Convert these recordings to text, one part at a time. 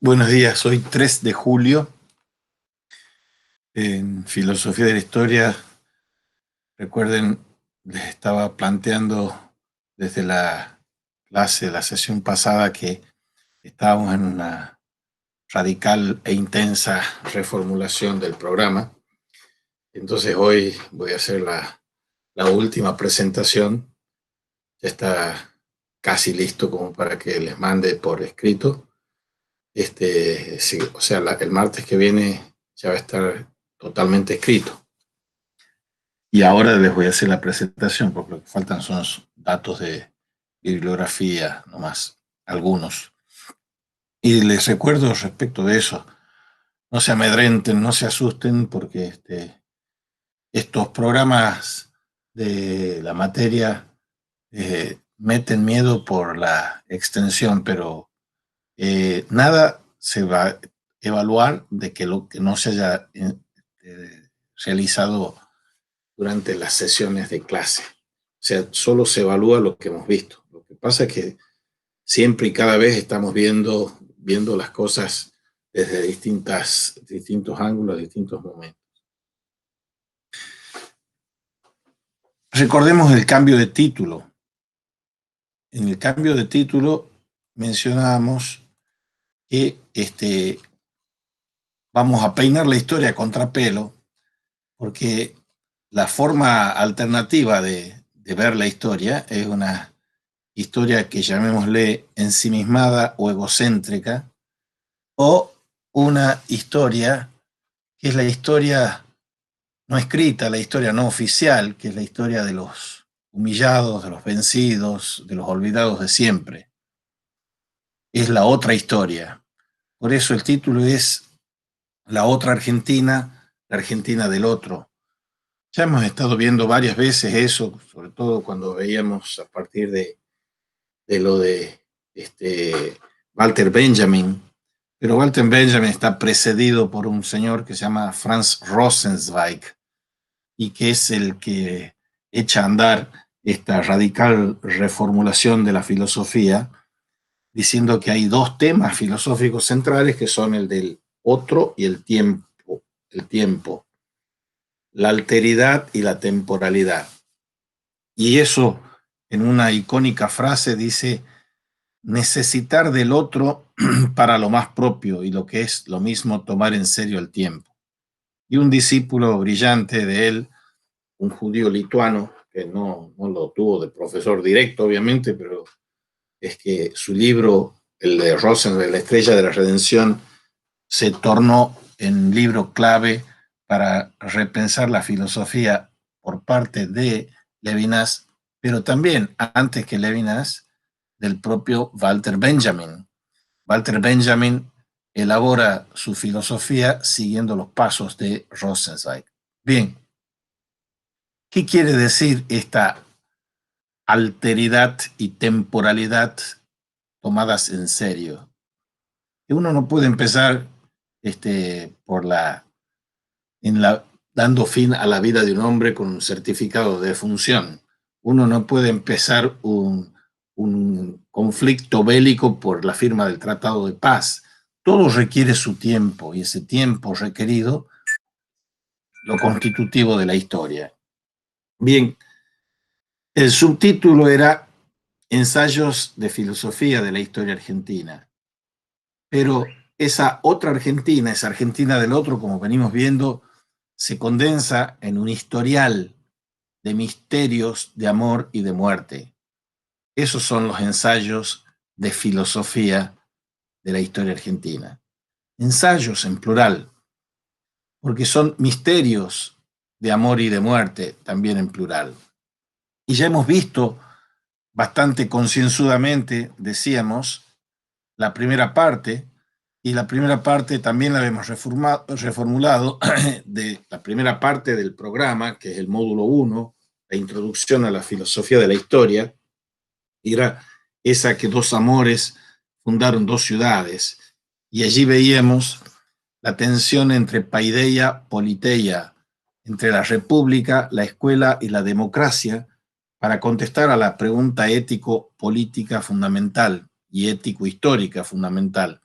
Buenos días, hoy 3 de julio, en Filosofía de la Historia. Recuerden, les estaba planteando desde la clase, la sesión pasada, que estábamos en una radical e intensa reformulación del programa. Entonces hoy voy a hacer la última presentación. Ya está casi listo como para que les mande por escrito. Sí, o sea, el martes que viene ya va a estar totalmente escrito. Y ahora les voy a hacer la presentación, porque lo que faltan son los datos de bibliografía, nomás, algunos. Y les recuerdo respecto de eso, no se amedrenten, no se asusten, porque estos programas de la materia meten miedo por la extensión, pero nada se va a evaluar de que lo que no se haya realizado durante las sesiones de clase. O sea, solo se evalúa lo que hemos visto. Lo que pasa es que siempre y cada vez estamos viendo las cosas desde distintos ángulos, distintos momentos. Recordemos el cambio de título. En el cambio de título mencionábamos que vamos a peinar la historia a contrapelo, porque la forma alternativa de ver la historia es una historia que llamémosle ensimismada o egocéntrica, o una historia que es la historia no escrita, la historia no oficial, que es la historia de los humillados, de los vencidos, de los olvidados de siempre. Es la otra historia. Por eso el título es La otra Argentina, la Argentina del otro. Ya hemos estado viendo varias veces eso, sobre todo cuando veíamos a partir de lo de Walter Benjamin. Pero Walter Benjamin está precedido por un señor que se llama Franz Rosenzweig, y que es el que echa a andar esta radical reformulación de la filosofía, diciendo que hay dos temas filosóficos centrales, que son el del otro y el tiempo, la alteridad y la temporalidad. Y eso, en una icónica frase, dice: necesitar del otro para lo más propio, y lo que es lo mismo, tomar en serio el tiempo. Y un discípulo brillante de él, un judío lituano, que no lo tuvo de profesor directo, obviamente, pero es que su libro, el de Rosen, La Estrella de la Redención, se tornó en libro clave para repensar la filosofía por parte de Levinas, pero también, antes que Levinas, del propio Walter Benjamin. Walter Benjamin elabora su filosofía siguiendo los pasos de Rosenzweig. Bien, ¿qué quiere decir esta alteridad y temporalidad tomadas en serio? Que uno no puede empezar por dando fin a la vida de un hombre con un certificado de defunción. Uno no puede empezar un conflicto bélico por la firma del Tratado de Paz. Todo requiere su tiempo, y ese tiempo requerido, lo constitutivo de la historia. Bien, el subtítulo era Ensayos de Filosofía de la Historia Argentina. Pero esa otra Argentina, esa Argentina del otro, como venimos viendo, se condensa en un historial de misterios, de amor y de muerte. Esos son los ensayos de filosofía de la historia argentina. Ensayos en plural, porque son misterios de amor y de muerte, también en plural. Y ya hemos visto bastante concienzudamente, decíamos, la primera parte, y la primera parte también la hemos reformulado de la primera parte del programa, que es el módulo 1, la introducción a la filosofía de la historia, era esa que dos amores fundaron dos ciudades, y allí veíamos la tensión entre paideia, politeia, entre la república, la escuela y la democracia, para contestar a la pregunta ético-política fundamental y ético-histórica fundamental.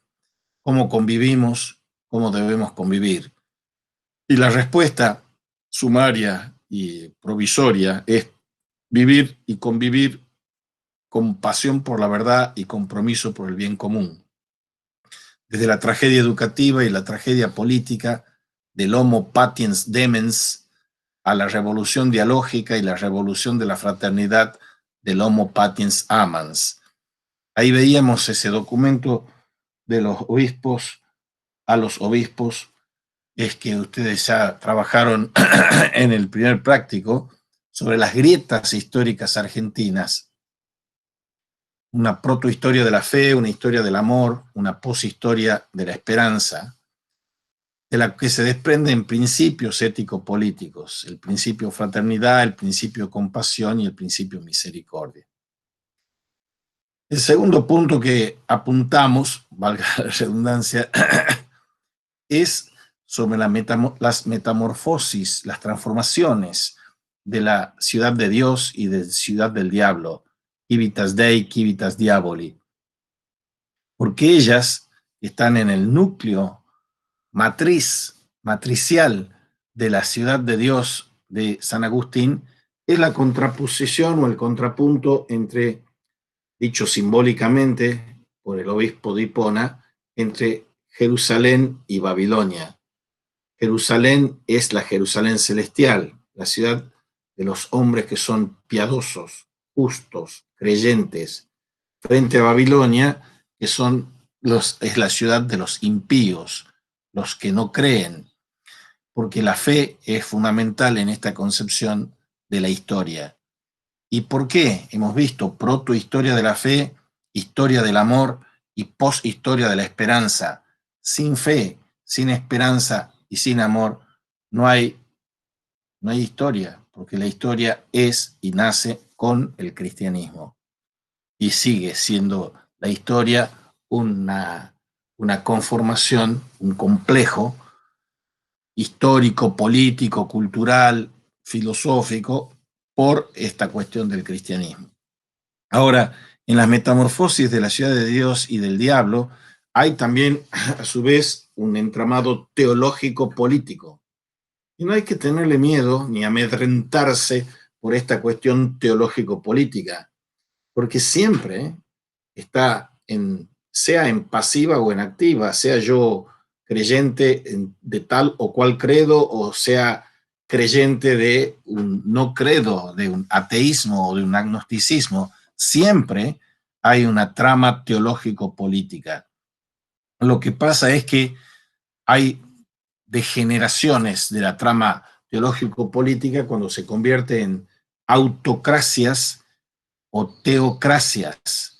cómo convivimos, cómo debemos convivir. Y la respuesta sumaria y provisoria es vivir y convivir con pasión por la verdad y compromiso por el bien común. Desde la tragedia educativa y la tragedia política del Homo patiens demens a la revolución dialógica y la revolución de la fraternidad del Homo patiens amans. Ahí veíamos ese documento de los obispos a los obispos. Es que ustedes ya trabajaron en el primer práctico sobre las grietas históricas argentinas. Una protohistoria de la fe, una historia del amor, una poshistoria de la esperanza, de la que se desprenden principios ético-políticos, el principio fraternidad, el principio compasión y el principio misericordia. El segundo punto que apuntamos, valga la redundancia, es sobre las metamorfosis, las transformaciones de la ciudad de Dios y de ciudad del diablo, civitas Dei, civitas diaboli, porque ellas están en el núcleo matricial de la ciudad de Dios de San Agustín, es la contraposición o el contrapunto entre, dicho simbólicamente por el obispo de Hipona, entre Jerusalén y Babilonia. Jerusalén es la Jerusalén celestial, la ciudad de los hombres que son piadosos, justos, creyentes, frente a Babilonia, que es la ciudad de los impíos, los que no creen, porque la fe es fundamental en esta concepción de la historia. ¿Y por qué? Hemos visto protohistoria de la fe, historia del amor y posthistoria de la esperanza. Sin fe, sin esperanza y sin amor no hay historia, porque la historia es y nace con el cristianismo. Y sigue siendo la historia una conformación, un complejo histórico, político, cultural, filosófico, por esta cuestión del cristianismo. Ahora, en las metamorfosis de la ciudad de Dios y del diablo, hay también, a su vez, un entramado teológico político. Y no hay que tenerle miedo ni amedrentarse por esta cuestión teológico-política, porque siempre está sea en pasiva o en activa, sea yo creyente de tal o cual credo, o sea creyente de un no credo, de un ateísmo o de un agnosticismo, siempre hay una trama teológico-política. Lo que pasa es que hay degeneraciones de la trama teológico-política cuando se convierte en autocracias o teocracias.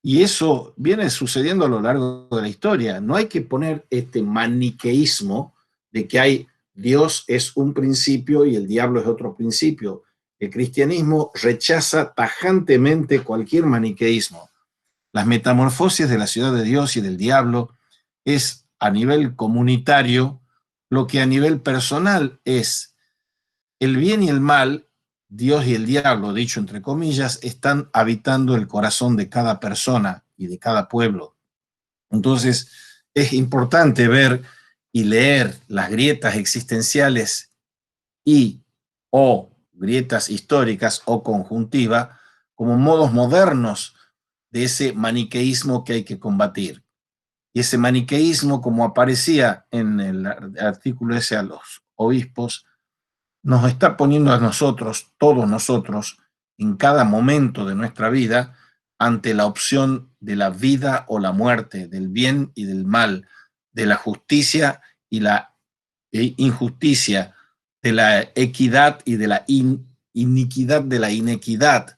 Y eso viene sucediendo a lo largo de la historia. No hay que poner este maniqueísmo de que Dios es un principio y el diablo es otro principio. El cristianismo rechaza tajantemente cualquier maniqueísmo. Las metamorfosis de la ciudad de Dios y del diablo es a nivel comunitario lo que a nivel personal es el bien y el mal. Dios y el diablo, dicho entre comillas, están habitando el corazón de cada persona y de cada pueblo. Entonces, es importante ver y leer las grietas existenciales y o grietas históricas o conjuntiva como modos modernos de ese maniqueísmo que hay que combatir. Y ese maniqueísmo, como aparecía en el artículo ese a los obispos, nos está poniendo a nosotros, todos nosotros, en cada momento de nuestra vida, ante la opción de la vida o la muerte, del bien y del mal, de la justicia y la injusticia, de la equidad y de la iniquidad de la inequidad.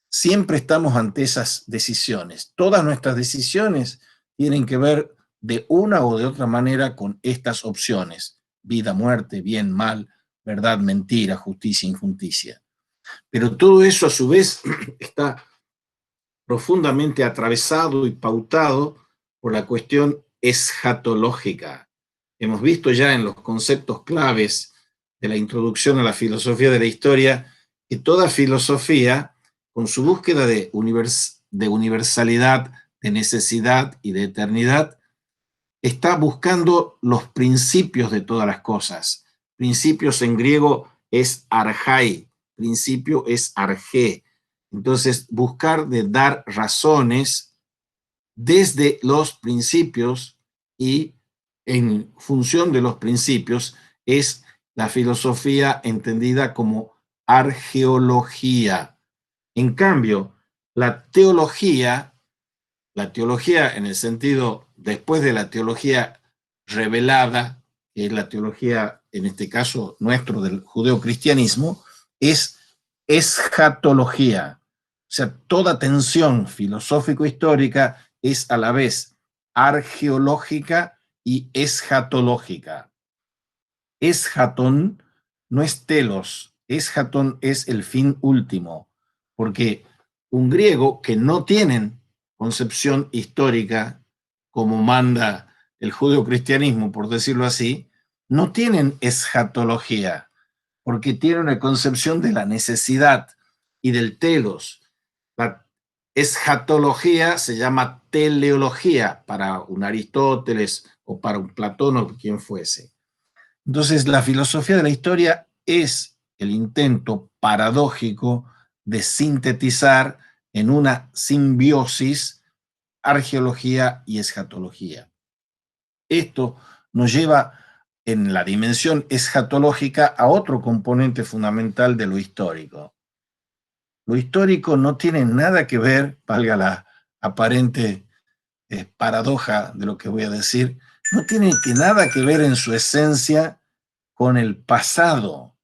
Siempre estamos ante esas decisiones. Todas nuestras decisiones tienen que ver de una o de otra manera con estas opciones: vida, muerte, bien, mal, verdad, mentira, justicia, injusticia. Pero todo eso a su vez está profundamente atravesado y pautado por la cuestión escatológica. Hemos visto ya en los conceptos claves de la introducción a la filosofía de la historia que toda filosofía, con su búsqueda de universalidad, de necesidad y de eternidad, está buscando los principios de todas las cosas. Principios en griego es archai, principio es arge. Entonces, buscar de dar razones desde los principios y en función de los principios es la filosofía entendida como argeología. En cambio, la teología en el sentido, después de la teología revelada, que es la teología, en este caso nuestro, del judeocristianismo, es escatología. O sea, toda tensión filosófico-histórica es a la vez argeológica y escatológica. Eschaton no es telos, eschaton es el fin último, porque un griego que no tienen concepción histórica como manda el judeocristianismo, por decirlo así, no tienen eschatología, porque tienen una concepción de la necesidad y del telos. La eschatología se llama teleología para un Aristóteles o para un Platón o quien fuese. Entonces, la filosofía de la historia es el intento paradójico de sintetizar en una simbiosis argeología y escatología. Esto nos lleva en la dimensión escatológica a otro componente fundamental de lo histórico. Lo histórico no tiene nada que ver, valga la aparente paradoja de lo que voy a decir, no tiene nada que ver en su esencia con el pasado.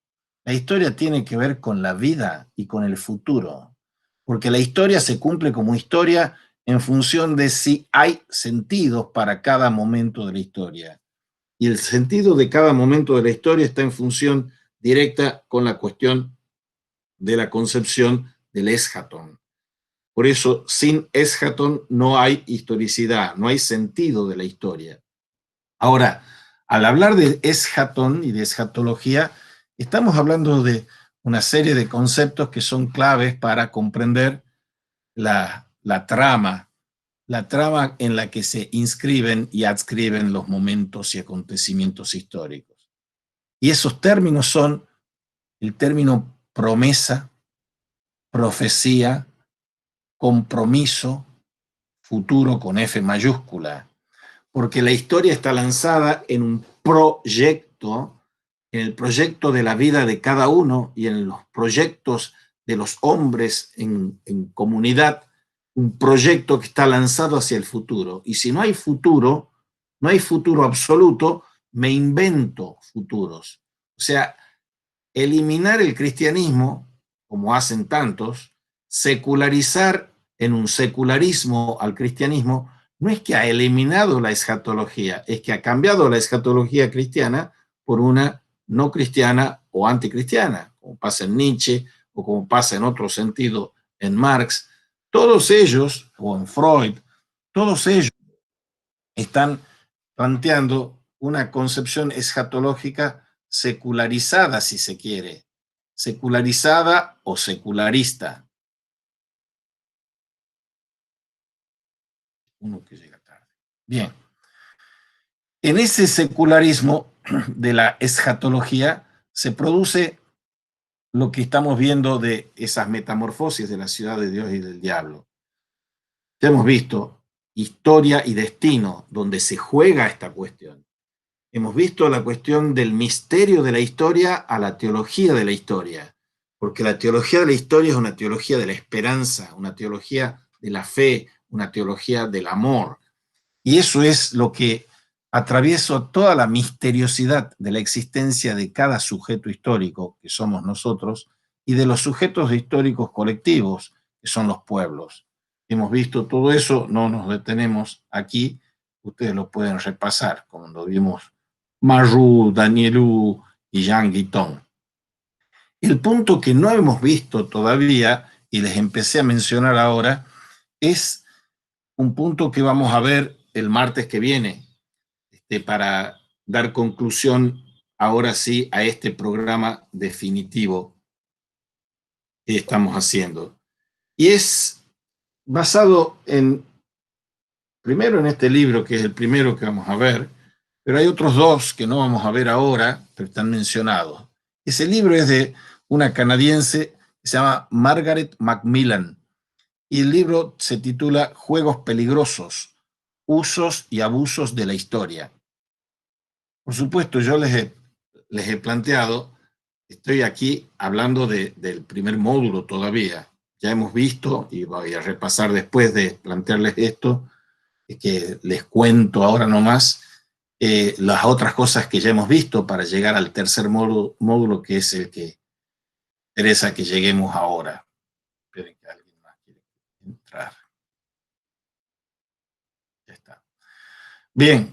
La historia tiene que ver con la vida y con el futuro, porque la historia se cumple como historia en función de si hay sentidos para cada momento de la historia. Y el sentido de cada momento de la historia está en función directa con la cuestión de la concepción del eschaton. Por eso, sin eschaton no hay historicidad, no hay sentido de la historia. Ahora, al hablar de eschaton y de eschatología, estamos hablando de una serie de conceptos que son claves para comprender la trama en la que se inscriben y adscriben los momentos y acontecimientos históricos. Y esos términos son el término promesa, profecía, compromiso, futuro con F mayúscula, porque la historia está lanzada en un proyecto, en el proyecto de la vida de cada uno y en los proyectos de los hombres en comunidad, un proyecto que está lanzado hacia el futuro. Y si no hay futuro absoluto, me invento futuros. O sea, eliminar el cristianismo, como hacen tantos, secularizar en un secularismo al cristianismo, no es que ha eliminado la escatología, es que ha cambiado la escatología cristiana por una no cristiana o anticristiana, como pasa en Nietzsche o como pasa en otro sentido en Marx. Todos ellos, o en Freud, todos ellos están planteando una concepción escatológica secularizada, si se quiere, secularizada o secularista. Uno que llega tarde. Bien. En ese secularismo de la escatología se produce lo que estamos viendo de esas metamorfosis de la ciudad de Dios y del diablo. Ya hemos visto historia y destino, donde se juega esta cuestión. Hemos visto la cuestión del misterio de la historia a la teología de la historia, porque la teología de la historia es una teología de la esperanza, una teología de la fe, una teología del amor. Y eso es lo que atraviesa toda la misteriosidad de la existencia de cada sujeto histórico, que somos nosotros, y de los sujetos históricos colectivos, que son los pueblos. Hemos visto todo eso, no nos detenemos aquí, ustedes lo pueden repasar, cuando vimos Marrou, Danielou y Jean Guiton. El punto que no hemos visto todavía, y les empecé a mencionar ahora, es un punto que vamos a ver el martes que viene, para dar conclusión ahora sí a este programa definitivo que estamos haciendo. Y es basado en primero en este libro, que es el primero que vamos a ver, pero hay otros dos que no vamos a ver ahora, pero están mencionados. Ese libro es de una canadiense que se llama Margaret Macmillan, y el libro se titula Juegos peligrosos, usos y abusos de la historia. Por supuesto, yo les he planteado, estoy aquí hablando del primer módulo todavía. Ya hemos visto, y voy a repasar después de plantearles esto, que les cuento ahora nomás, las otras cosas que ya hemos visto para llegar al tercer módulo, que es el que interesa que lleguemos ahora. Esperen que alguien más quiere entrar. Ya está. Bien.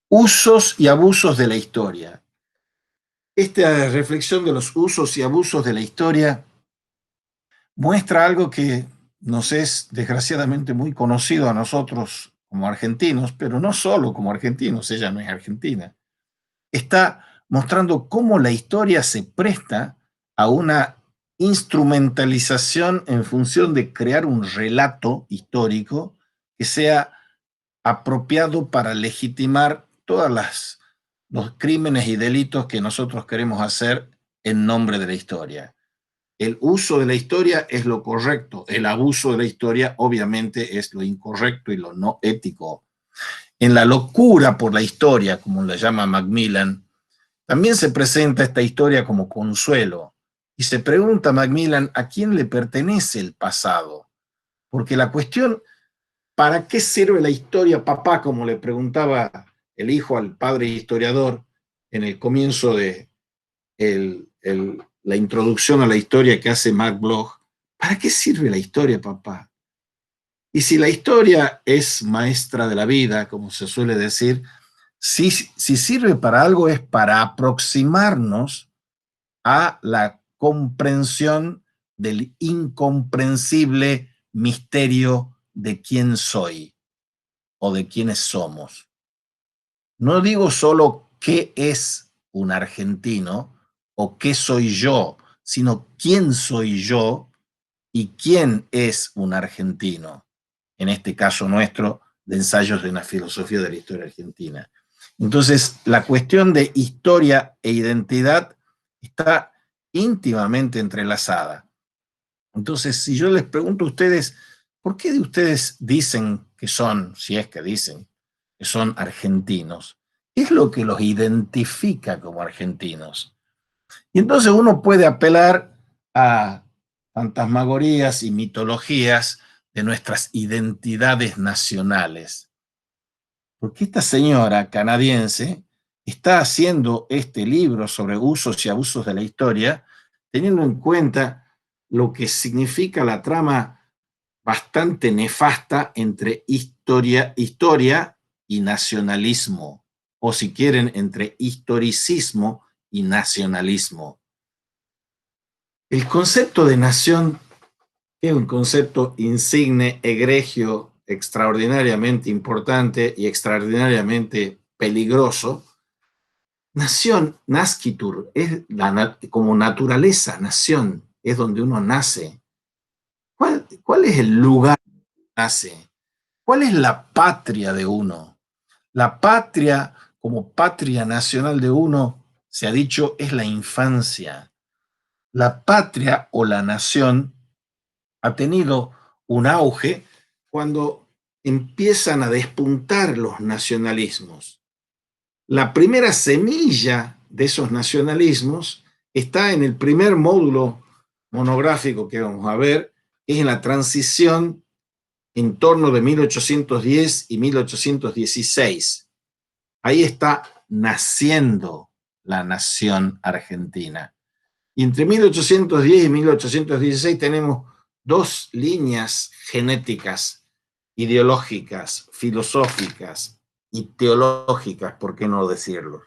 Usos y abusos de la historia. Esta reflexión de los usos y abusos de la historia muestra algo que nos es desgraciadamente muy conocido a nosotros como argentinos, pero no solo como argentinos, ella no es argentina. Está mostrando cómo la historia se presta a una instrumentalización en función de crear un relato histórico que sea apropiado para legitimar todos los crímenes y delitos que nosotros queremos hacer en nombre de la historia. El uso de la historia es lo correcto, el abuso de la historia obviamente es lo incorrecto y lo no ético. En la locura por la historia, como la llama Macmillan, también se presenta esta historia como consuelo. Y se pregunta Macmillan a quién le pertenece el pasado. Porque la cuestión, ¿para qué sirve la historia, papá? Como le preguntaba el hijo al padre historiador en el comienzo de la introducción a la historia que hace Mark Bloch. ¿Para qué sirve la historia, papá? Y si la historia es maestra de la vida, como se suele decir, si sirve para algo es para aproximarnos a la comprensión del incomprensible misterio de quién soy o de quiénes somos. No digo solo qué es un argentino o qué soy yo, sino quién soy yo y quién es un argentino. En este caso nuestro, de ensayos de una filosofía de la historia argentina. Entonces, la cuestión de historia e identidad está íntimamente entrelazada. Entonces, si yo les pregunto a ustedes, ¿por qué de ustedes dicen que son, si es que dicen, que son argentinos? ¿Qué es lo que los identifica como argentinos? Y entonces uno puede apelar a fantasmagorías y mitologías de nuestras identidades nacionales. Porque esta señora canadiense está haciendo este libro sobre usos y abusos de la historia, teniendo en cuenta lo que significa la trama bastante nefasta entre historia y nacionalismo, o si quieren, entre historicismo y nacionalismo. El concepto de nación es un concepto insigne, egregio, extraordinariamente importante y extraordinariamente peligroso. Nación, nascitur, es como naturaleza, nación, es donde uno nace. ¿Cuál es el lugar donde nace? ¿Cuál es la patria de uno? La patria, como patria nacional de uno, se ha dicho, es la infancia. La patria o la nación ha tenido un auge cuando empiezan a despuntar los nacionalismos. La primera semilla de esos nacionalismos está en el primer módulo monográfico que vamos a ver, es en la transición en torno de 1810 y 1816. Ahí está naciendo la nación argentina. Y entre 1810 y 1816 tenemos dos líneas genéticas, ideológicas, filosóficas y teológicas, ¿por qué no decirlo?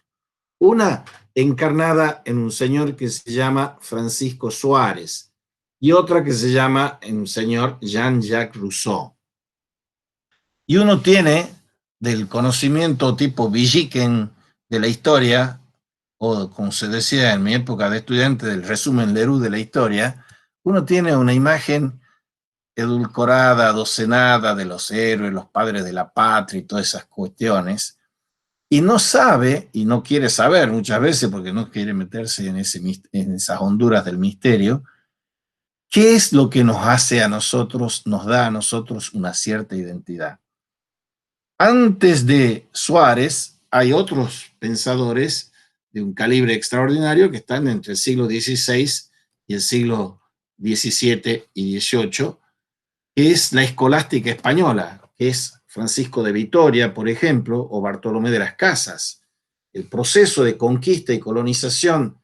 Una encarnada en un señor que se llama Francisco Suárez y otra que se llama un señor Jean-Jacques Rousseau. Y uno tiene del conocimiento tipo Villiquen de la historia, o como se decía en mi época de estudiante, del resumen Leroux de la historia, uno tiene una imagen edulcorada, adocenada de los héroes, los padres de la patria y todas esas cuestiones, y no sabe, y no quiere saber muchas veces porque no quiere meterse en esas honduras del misterio, qué es lo que nos hace a nosotros, nos da a nosotros una cierta identidad. Antes de Suárez, hay otros pensadores de un calibre extraordinario que están entre el siglo XVI y el siglo XVII y XVIII, que es la escolástica española, que es Francisco de Vitoria, por ejemplo, o Bartolomé de las Casas. El proceso de conquista y colonización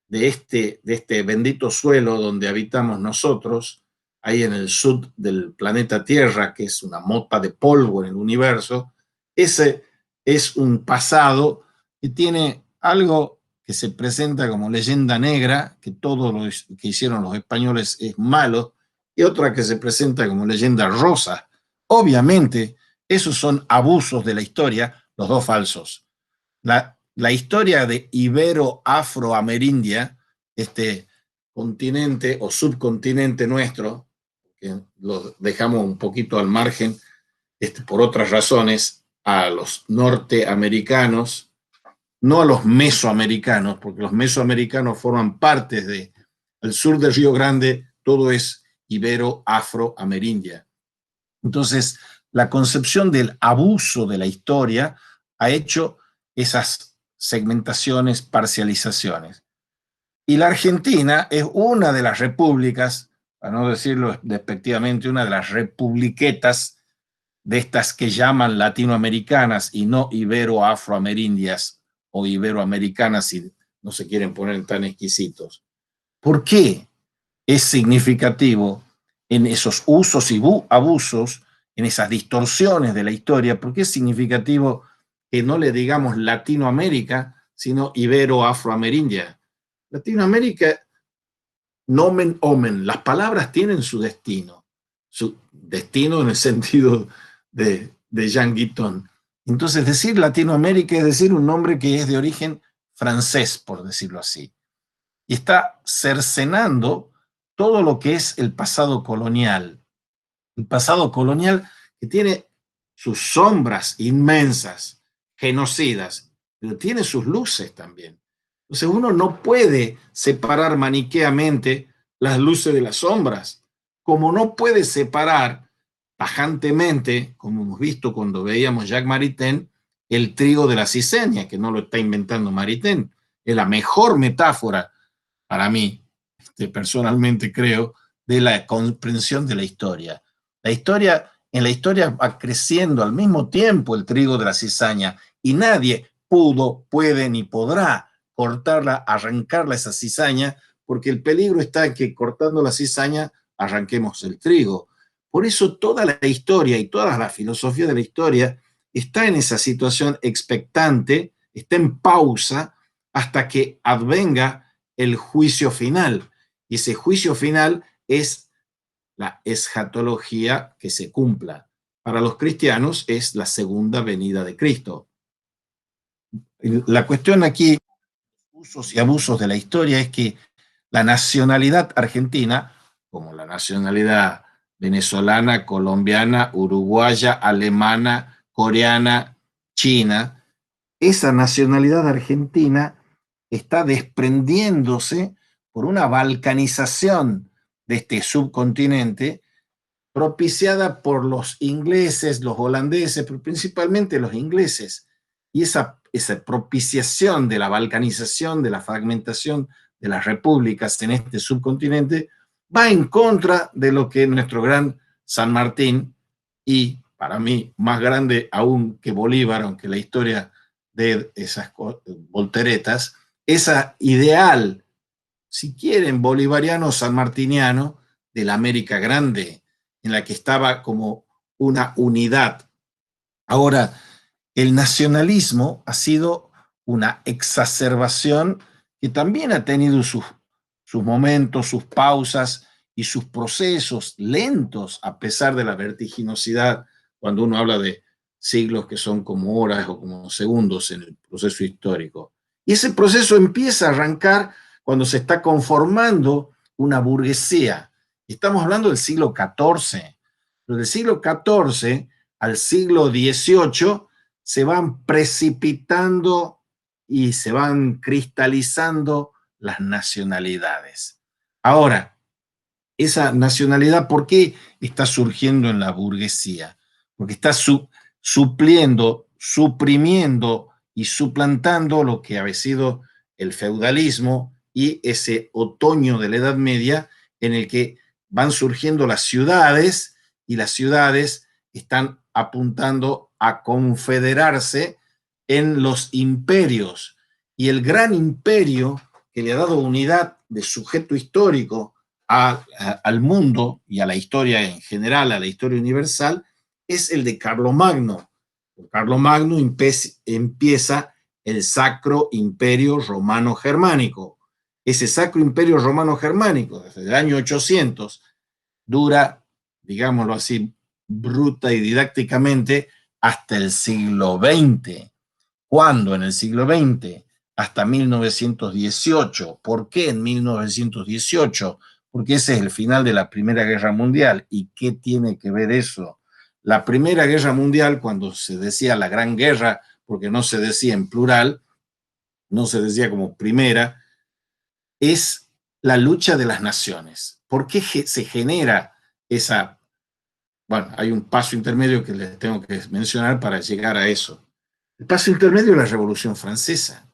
de este bendito suelo donde habitamos nosotros, ahí en el sur del planeta Tierra, que es una mota de polvo en el universo, ese es un pasado que tiene algo que se presenta como leyenda negra, que todo lo que hicieron los españoles es malo, y otra que se presenta como leyenda rosa. Obviamente, esos son abusos de la historia, los dos falsos. La historia de Ibero-Afro-Amerindia, este continente o subcontinente nuestro, que lo dejamos un poquito al margen por otras razones, a los norteamericanos, no a los mesoamericanos, porque los mesoamericanos forman parte del sur del Río Grande, todo es Ibero-Afro-Amerindia. Entonces, la concepción del abuso de la historia ha hecho esas segmentaciones, parcializaciones. Y la Argentina es una de las repúblicas, para no decirlo despectivamente, una de las republiquetas de estas que llaman latinoamericanas y no ibero-afroamerindias o iberoamericanas si no se quieren poner tan exquisitos. ¿Por qué es significativo en esos usos y abusos, en esas distorsiones de la historia? ¿Por qué es significativo que no le digamos Latinoamérica, sino ibero-afroamerindia? Latinoamérica, nomen omen, las palabras tienen su destino en el sentido de Jean Guitton. Entonces, decir Latinoamérica es decir un nombre que es de origen francés, por decirlo así, y está cercenando todo lo que es el pasado colonial que tiene sus sombras inmensas, genocidas, pero tiene sus luces también. Entonces uno no puede separar maniqueamente las luces de las sombras, como no puede separar tajantemente, como hemos visto cuando veíamos Jacques Maritain, el trigo de la cizaña, que no lo está inventando Maritain. Es la mejor metáfora para mí, personalmente creo, de la comprensión de la historia. En la historia va creciendo al mismo tiempo el trigo de la cizaña y nadie pudo, puede ni podrá cortarla, arrancarla esa cizaña, porque el peligro está en que cortando la cizaña arranquemos el trigo. Por eso toda la historia y toda la filosofía de la historia está en esa situación expectante, está en pausa hasta que advenga el juicio final. Y ese juicio final es la escatología que se cumpla. Para los cristianos es la segunda venida de Cristo. La cuestión aquí, usos y abusos de la historia, es que la nacionalidad argentina, como la nacionalidad venezolana, colombiana, uruguaya, alemana, coreana, china, esa nacionalidad argentina está desprendiéndose por una balcanización de este subcontinente propiciada por los ingleses, los holandeses, pero principalmente los ingleses. Y esa propiciación de la balcanización, de la fragmentación de las repúblicas en este subcontinente, va en contra de lo que nuestro gran San Martín, y para mí más grande aún que Bolívar, aunque la historia de esas volteretas, esa ideal, si quieren, bolivariano sanmartiniano de la América Grande, en la que estaba como una unidad. Ahora, el nacionalismo ha sido una exacerbación que también ha tenido sus momentos, sus pausas y sus procesos lentos, a pesar de la vertiginosidad, cuando uno habla de siglos que son como horas o como segundos en el proceso histórico. Y ese proceso empieza a arrancar cuando se está conformando una burguesía, Estamos hablando del siglo XIV. Pero del siglo XIV al siglo XVIII se van precipitando y se van cristalizando las nacionalidades. Ahora, esa nacionalidad, ¿por qué está surgiendo en la burguesía? Porque está supliendo, suprimiendo y suplantando lo que había sido el feudalismo y ese otoño de la Edad Media en el que van surgiendo las ciudades y las ciudades están apuntando a confederarse en los imperios. Y el gran imperio que le ha dado unidad de sujeto histórico al mundo y a la historia en general, a la historia universal, es el de Carlomagno. Por Carlomagno empieza el Sacro Imperio Romano Germánico. Ese Sacro Imperio Romano Germánico, desde el año 800, dura, digámoslo así, bruta y didácticamente, hasta el siglo XX. ¿Cuándo? En el siglo XX, hasta 1918. ¿Por qué en 1918? Porque ese es el final de la Primera Guerra Mundial. ¿Y qué tiene que ver eso? La Primera Guerra Mundial, cuando se decía la Gran Guerra, porque no se decía en plural, no se decía como primera, es la lucha de las naciones. ¿Por qué se genera esa? Bueno, hay un paso intermedio que les tengo que mencionar para llegar a eso. El paso intermedio es la Revolución Francesa,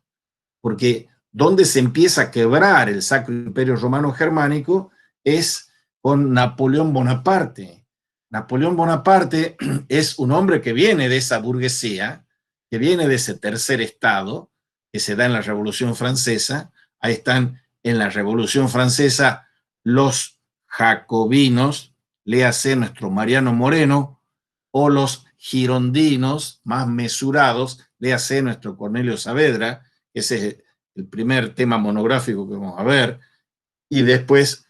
porque donde se empieza a quebrar el Sacro Imperio Romano Germánico es con Napoleón Bonaparte. Napoleón Bonaparte es un hombre que viene de esa burguesía, que viene de ese tercer estado que se da en la Revolución Francesa. Ahí están en la Revolución Francesa los jacobinos, léase nuestro Mariano Moreno, o los girondinos más mesurados, léase nuestro Cornelio Saavedra. Ese es el primer tema monográfico que vamos a ver, y después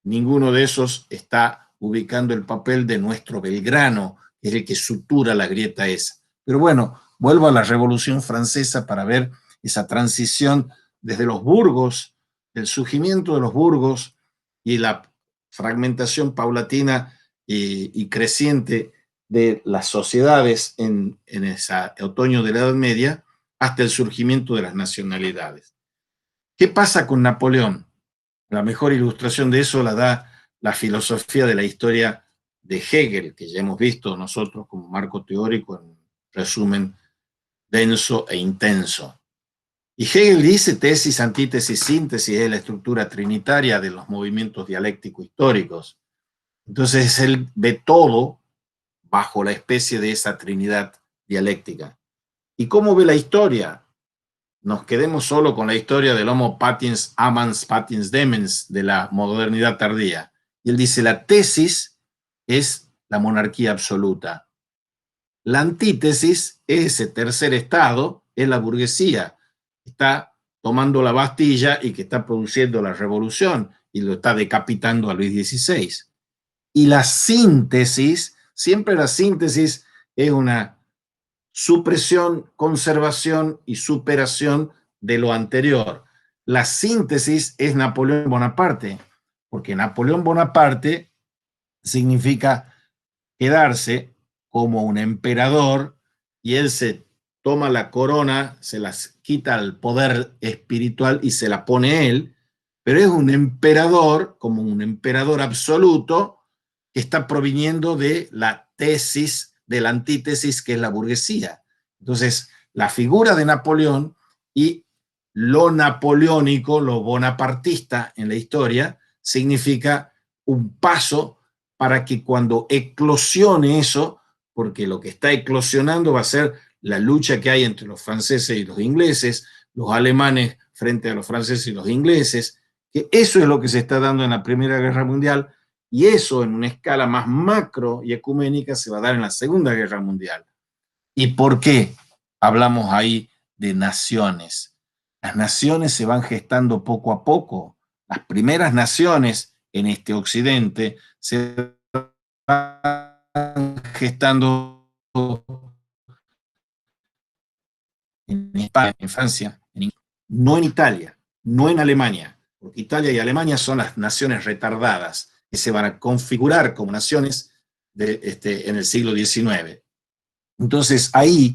ninguno de esos está ubicando el papel de nuestro Belgrano, que es el que sutura la grieta esa. Pero bueno, vuelvo a la Revolución Francesa para ver esa transición desde los burgos, el surgimiento de los burgos y la fragmentación paulatina y creciente de las sociedades en ese otoño de la Edad Media, hasta el surgimiento de las nacionalidades. ¿Qué pasa con Napoleón? La mejor ilustración de eso la da la filosofía de la historia de Hegel, que ya hemos visto nosotros como marco teórico en resumen denso e intenso. Y Hegel dice tesis, antítesis, síntesis es la estructura trinitaria de los movimientos dialécticos históricos. Entonces él ve todo bajo la especie de esa trinidad dialéctica. ¿Y cómo ve la historia? Nos quedemos solo con la historia del Homo patiens amans patiens demens de la modernidad tardía. Y él dice, la tesis es la monarquía absoluta. La antítesis, ese tercer estado, es la burguesía. Está tomando la Bastilla y que está produciendo la revolución y lo está decapitando a Luis XVI. Y la síntesis, siempre la síntesis es una supresión, conservación y superación de lo anterior. La síntesis es Napoleón Bonaparte, porque Napoleón Bonaparte significa quedarse como un emperador y él se toma la corona, se las quita al poder espiritual y se la pone él, pero es un emperador, como un emperador absoluto, que está proviniendo de la tesis, de la antítesis que es la burguesía. Entonces, la figura de Napoleón y lo napoleónico, lo bonapartista en la historia, significa un paso para que cuando eclosione eso, porque lo que está eclosionando va a ser la lucha que hay entre los franceses y los ingleses, los alemanes frente a los franceses y los ingleses, que eso es lo que se está dando en la Primera Guerra Mundial, y eso en una escala más macro y ecuménica se va a dar en la Segunda Guerra Mundial. ¿Y por qué hablamos ahí de naciones? Las naciones se van gestando poco a poco. Las primeras naciones en este occidente se van gestando en España, en Francia, no en Italia, no en Alemania, porque Italia y Alemania son las naciones retardadas. que se van a configurar como naciones en el siglo XIX. Entonces ahí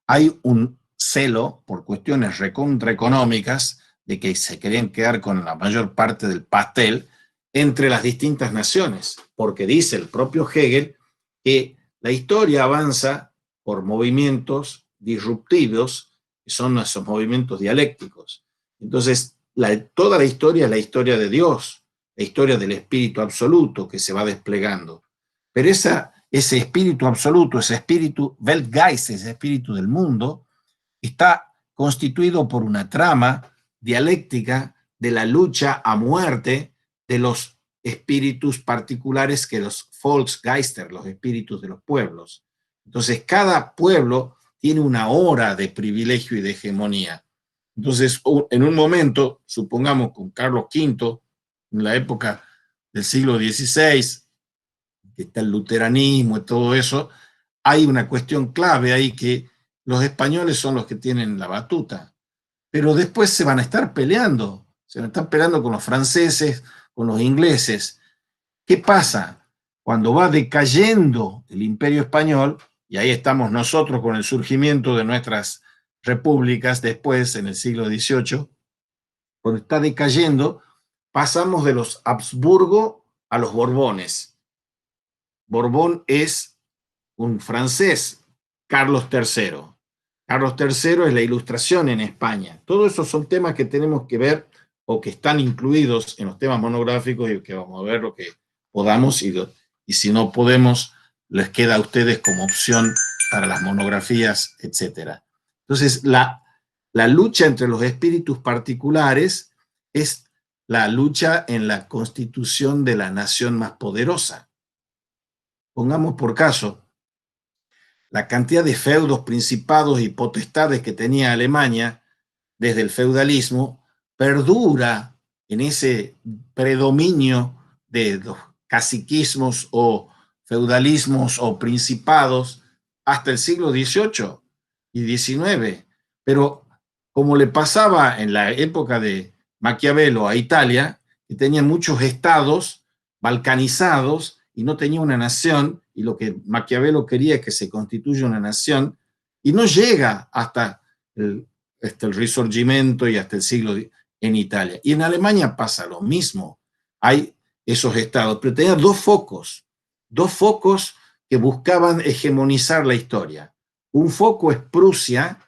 hay un celo por cuestiones recontraeconómicas de que se querían quedar con la mayor parte del pastel entre las distintas naciones, porque dice el propio Hegel que la historia avanza por movimientos disruptivos, que son esos movimientos dialécticos. Entonces, toda la historia es la historia de Dios, la historia del espíritu absoluto que se va desplegando. Pero ese espíritu absoluto, ese espíritu Weltgeist, ese espíritu del mundo, está constituido por una trama dialéctica de la lucha a muerte de los espíritus particulares que los Volksgeister, los espíritus de los pueblos. Entonces, cada pueblo tiene una hora de privilegio y de hegemonía. Entonces, en un momento, supongamos con Carlos V, en la época del siglo XVI, que está el luteranismo y todo eso, hay una cuestión clave ahí que los españoles son los que tienen la batuta, pero después se van a estar peleando con los franceses, con los ingleses. ¿Qué pasa? Cuando va decayendo el imperio español, y ahí estamos nosotros con el surgimiento de nuestras repúblicas después, en el siglo XVIII, cuando está decayendo, pasamos de los Habsburgo a los Borbones. Borbón es un francés, Carlos III. Carlos III es la Ilustración en España. Todos esos son temas que tenemos que ver o que están incluidos en los temas monográficos y que vamos a ver lo que podamos y si no podemos, les queda a ustedes como opción para las monografías, etc. Entonces, la lucha entre los espíritus particulares es la lucha en la constitución de la nación más poderosa. Pongamos por caso la cantidad de feudos, principados y potestades que tenía Alemania desde el feudalismo, perdura en ese predominio de los caciquismos o feudalismos o principados hasta el siglo XVIII y XIX. Pero como le pasaba en la época de Maquiavelo a Italia, que tenía muchos estados balcanizados y no tenía una nación, y lo que Maquiavelo quería es que se constituya una nación, y no llega hasta el Risorgimento y hasta el siglo en Italia. Y en Alemania pasa lo mismo. Hay esos estados, pero tenía dos focos que buscaban hegemonizar la historia. Un foco es Prusia,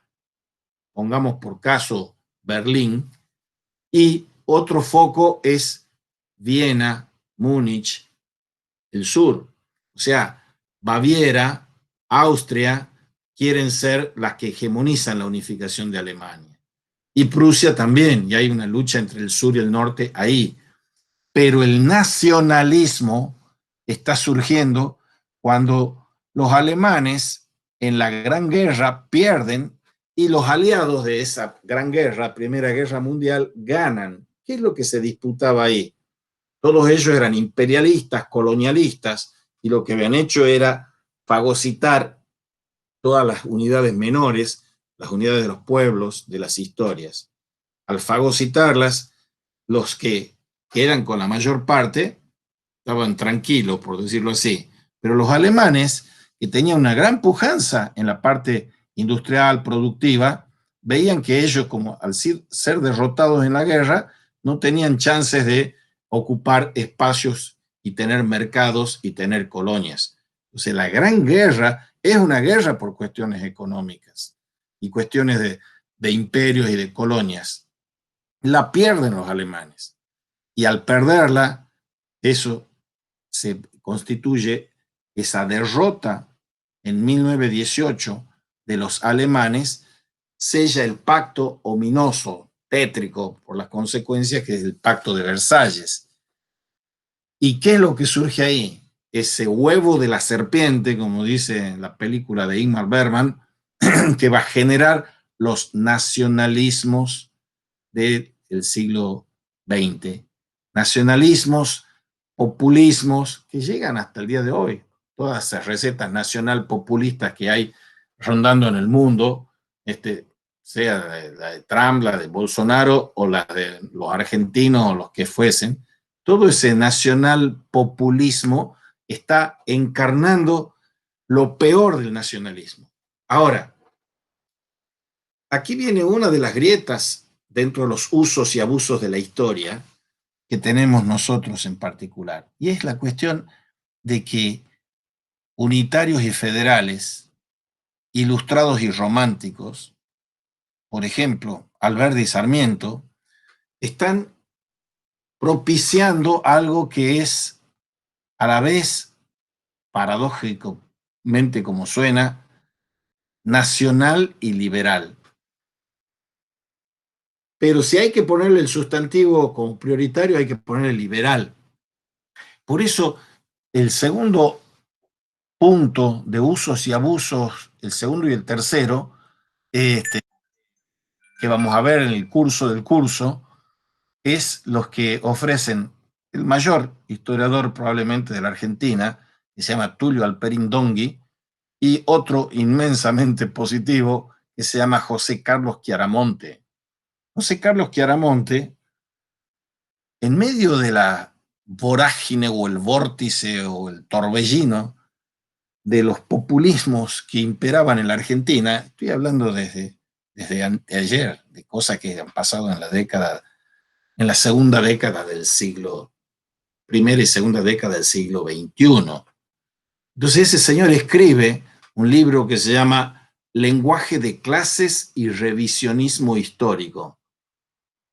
pongamos por caso Berlín, y otro foco es Viena, Múnich, el sur. O sea, Baviera, Austria, quieren ser las que hegemonizan la unificación de Alemania. Y Prusia también, y hay una lucha entre el sur y el norte ahí. Pero el nacionalismo está surgiendo cuando los alemanes en la Gran Guerra pierden y los aliados de esa Gran Guerra, Primera Guerra Mundial, ganan. ¿Qué es lo que se disputaba ahí? Todos ellos eran imperialistas, colonialistas, y lo que habían hecho era fagocitar todas las unidades menores, las unidades de los pueblos, de las historias. Al fagocitarlas, los que eran con la mayor parte estaban tranquilos, por decirlo así. Pero los alemanes, que tenían una gran pujanza en la parte industrial, productiva, veían que ellos, como al ser derrotados en la guerra, no tenían chances de ocupar espacios y tener mercados y tener colonias. Entonces, la Gran Guerra es una guerra por cuestiones económicas y cuestiones de imperios y de colonias. La pierden los alemanes. Y al perderla, eso se constituye esa derrota en 1918 de los alemanes, sella el pacto ominoso, tétrico, por las consecuencias, que es el pacto de Versalles. ¿Y qué es lo que surge ahí? Ese huevo de la serpiente, como dice la película de Ingmar Bergman, que va a generar los nacionalismos del siglo XX. Nacionalismos, populismos, que llegan hasta el día de hoy. Todas esas recetas nacional populistas que hay rondando en el mundo, sea la de Trump, la de Bolsonaro o la de los argentinos o los que fuesen, todo ese nacional populismo está encarnando lo peor del nacionalismo. Ahora, aquí viene una de las grietas dentro de los usos y abusos de la historia que tenemos nosotros en particular, y es la cuestión de que unitarios y federales, ilustrados y románticos, por ejemplo, Alberdi y Sarmiento, están propiciando algo que es a la vez, paradójicamente como suena, nacional y liberal. Pero si hay que ponerle el sustantivo como prioritario, hay que ponerle liberal. Por eso, el segundo punto de usos y abusos, el segundo y el tercero, que vamos a ver en el curso del curso, es los que ofrecen el mayor historiador probablemente de la Argentina, que se llama Tulio Alperín Dongui, y otro inmensamente positivo que se llama José Carlos Chiaramonte. José Carlos Chiaramonte, en medio de la vorágine o el vórtice o el torbellino de los populismos que imperaban en la Argentina, estoy hablando desde ayer, de cosas que han pasado en la segunda década del siglo, primera y segunda década del siglo XXI. Entonces ese señor escribe un libro que se llama Lenguaje de clases y revisionismo histórico.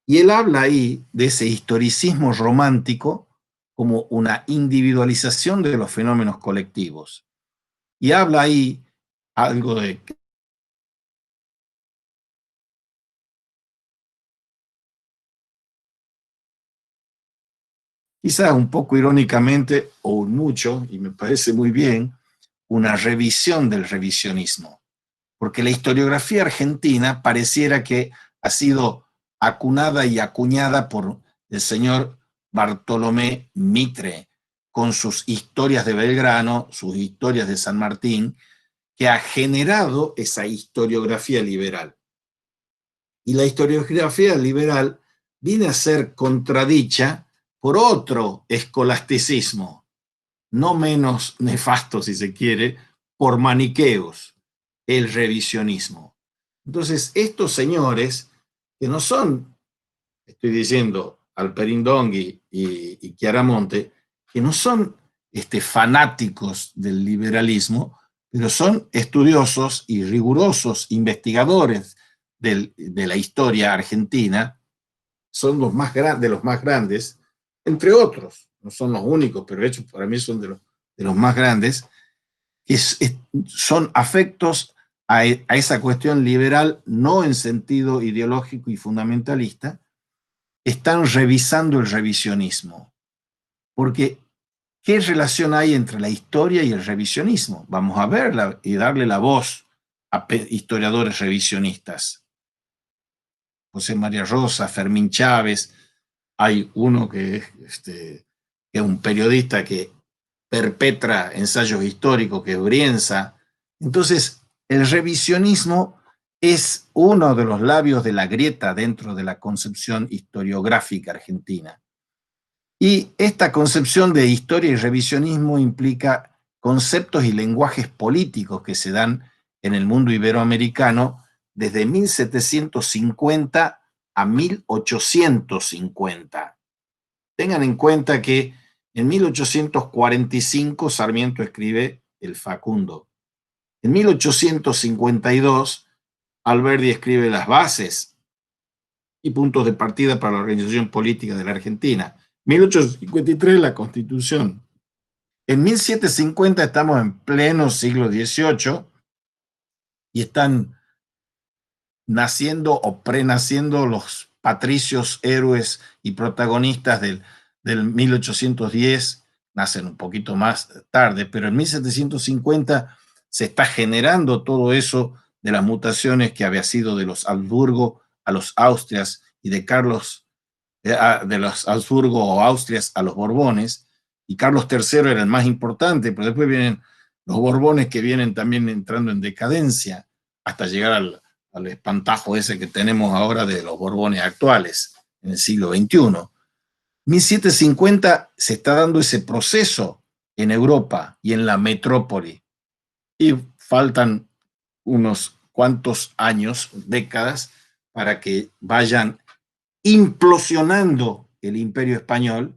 Y él habla ahí de ese historicismo romántico como una individualización de los fenómenos colectivos. Y habla ahí algo de quizás un poco irónicamente o mucho, y me parece muy bien, una revisión del revisionismo. Porque la historiografía argentina pareciera que ha sido acunada y acuñada por el señor Bartolomé Mitre, con sus historias de Belgrano, sus historias de San Martín, que ha generado esa historiografía liberal. Y la historiografía liberal viene a ser contradicha por otro escolasticismo, no menos nefasto, si se quiere, por maniqueos, el revisionismo. Entonces, estos señores, que no son, estoy diciendo, Alperín Dongui y Chiaramonte, que no son fanáticos del liberalismo, pero son estudiosos y rigurosos investigadores de la historia argentina, son de los más grandes, entre otros, no son los únicos, pero de hecho para mí son de los más grandes, que son afectos a esa cuestión liberal, no en sentido ideológico y fundamentalista, están revisando el revisionismo. Porque, ¿qué relación hay entre la historia y el revisionismo? Vamos a verla y darle la voz a historiadores revisionistas. José María Rosa, Fermín Chávez, hay uno que es un periodista que perpetra ensayos históricos, que es Brienza. Entonces, el revisionismo es uno de los labios de la grieta dentro de la concepción historiográfica argentina. Y esta concepción de historia y revisionismo implica conceptos y lenguajes políticos que se dan en el mundo iberoamericano desde 1750 a 1850. Tengan en cuenta que en 1845 Sarmiento escribe El Facundo. En 1852 Alberdi escribe Las bases y puntos de partida para la organización política de la Argentina. 1853 la Constitución. En 1750 estamos en pleno siglo XVIII y están naciendo o prenaciendo los patricios, héroes y protagonistas del 1810, nacen un poquito más tarde, pero en 1750 se está generando todo eso de las mutaciones que había sido de los Habsburgo a los Austrias y de los Habsburgo o Austrias a los Borbones, y Carlos III era el más importante, pero después vienen los Borbones que vienen también entrando en decadencia hasta llegar al espantajo ese que tenemos ahora de los Borbones actuales en el siglo XXI. 1750 se está dando ese proceso en Europa y en la metrópoli. Y faltan unos cuantos años, décadas, para que vayan implosionando el imperio español,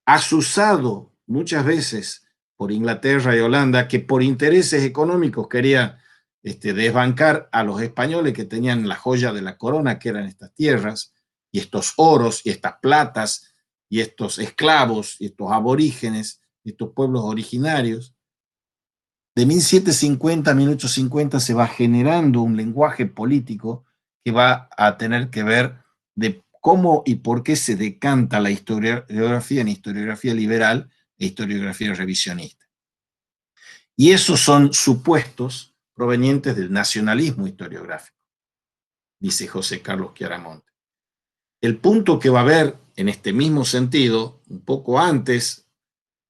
asusado muchas veces por Inglaterra y Holanda, que por intereses económicos querían desbancar a los españoles que tenían la joya de la corona, que eran estas tierras, y estos oros, y estas platas, y estos esclavos, y estos aborígenes, y estos pueblos originarios. De 1750 a 1850 se va generando un lenguaje político que va a tener que ver de cómo y por qué se decanta la historiografía en historiografía liberal e historiografía revisionista. Y esos son supuestos provenientes del nacionalismo historiográfico, dice José Carlos Chiaramonte. El punto que va a haber en este mismo sentido, un poco antes,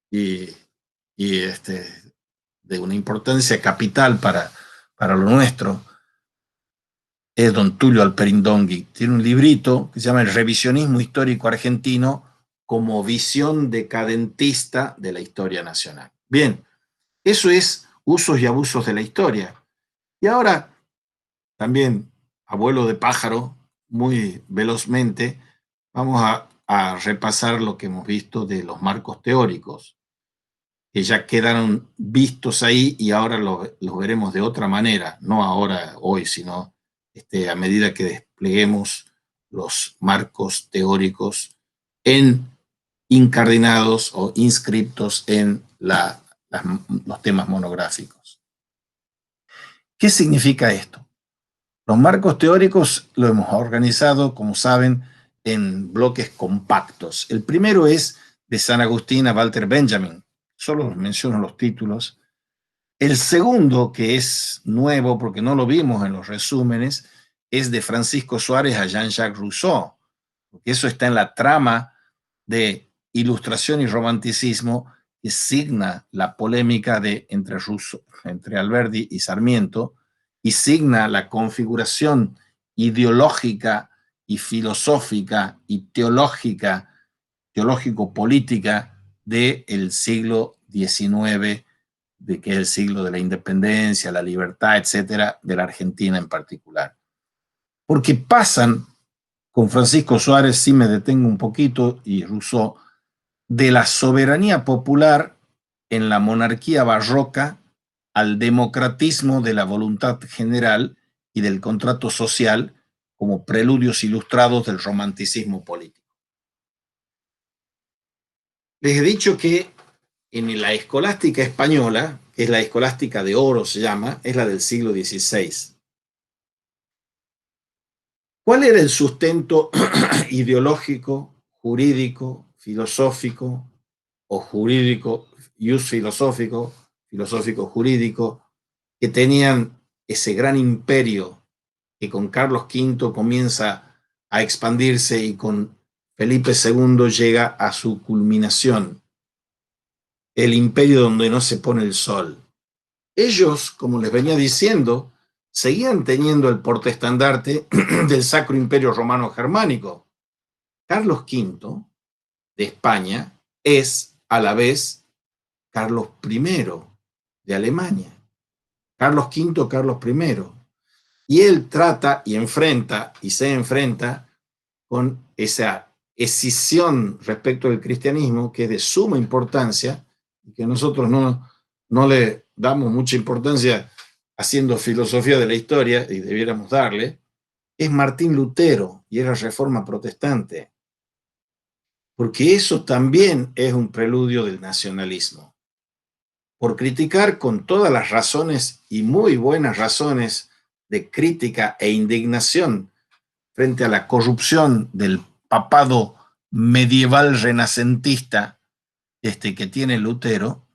y de una importancia capital para lo nuestro, es don Tulio Alperindongui. Tiene un librito que se llama El revisionismo histórico argentino como visión decadentista de la historia nacional. Bien, eso es usos y abusos de la historia. Y ahora, también, abuelo de pájaro, muy velozmente, vamos a repasar lo que hemos visto de los marcos teóricos, que ya quedaron vistos ahí y ahora los veremos de otra manera, no ahora, hoy, sino a medida que despleguemos los marcos teóricos incardinados o inscriptos en los temas monográficos. ¿Qué significa esto? Los marcos teóricos lo hemos organizado, como saben, en bloques compactos. El primero es de San Agustín a Walter Benjamin. Solo menciono los títulos. El segundo, que es nuevo porque no lo vimos en los resúmenes, es de Francisco Suárez a Jean-Jacques Rousseau, porque eso está en la trama de Ilustración y Romanticismo que signa la polémica entre Alberdi y Sarmiento y signa la configuración ideológica y filosófica y teológico-política del siglo XIX, de que es el siglo de la independencia, la libertad, etcétera, de la Argentina en particular. Porque pasan, con Francisco Suárez sí me detengo un poquito, y Rousseau, de la soberanía popular en la monarquía barroca al democratismo de la voluntad general y del contrato social como preludios ilustrados del romanticismo político. Les he dicho que en la escolástica española, que es la escolástica de oro se llama, es la del siglo XVI. ¿Cuál era el sustento ideológico, jurídico, filosófico o jurídico, ius filosófico, filosófico-jurídico, que tenían ese gran imperio que con Carlos V comienza a expandirse y con Felipe II llega a su culminación? El imperio donde no se pone el sol. Ellos, como les venía diciendo, seguían teniendo el portaestandarte del Sacro Imperio Romano Germánico. Carlos V de España es a la vez Carlos I de Alemania. Carlos V, Carlos I. Y él trata y enfrenta y se enfrenta con esa escisión respecto del cristianismo que es de suma importancia y que nosotros no le damos mucha importancia haciendo filosofía de la historia, y debiéramos darle, es Martín Lutero y era Reforma Protestante. Porque eso también es un preludio del nacionalismo. Por criticar con todas las razones y muy buenas razones de crítica e indignación frente a la corrupción del papado medieval renacentista que tiene Lutero,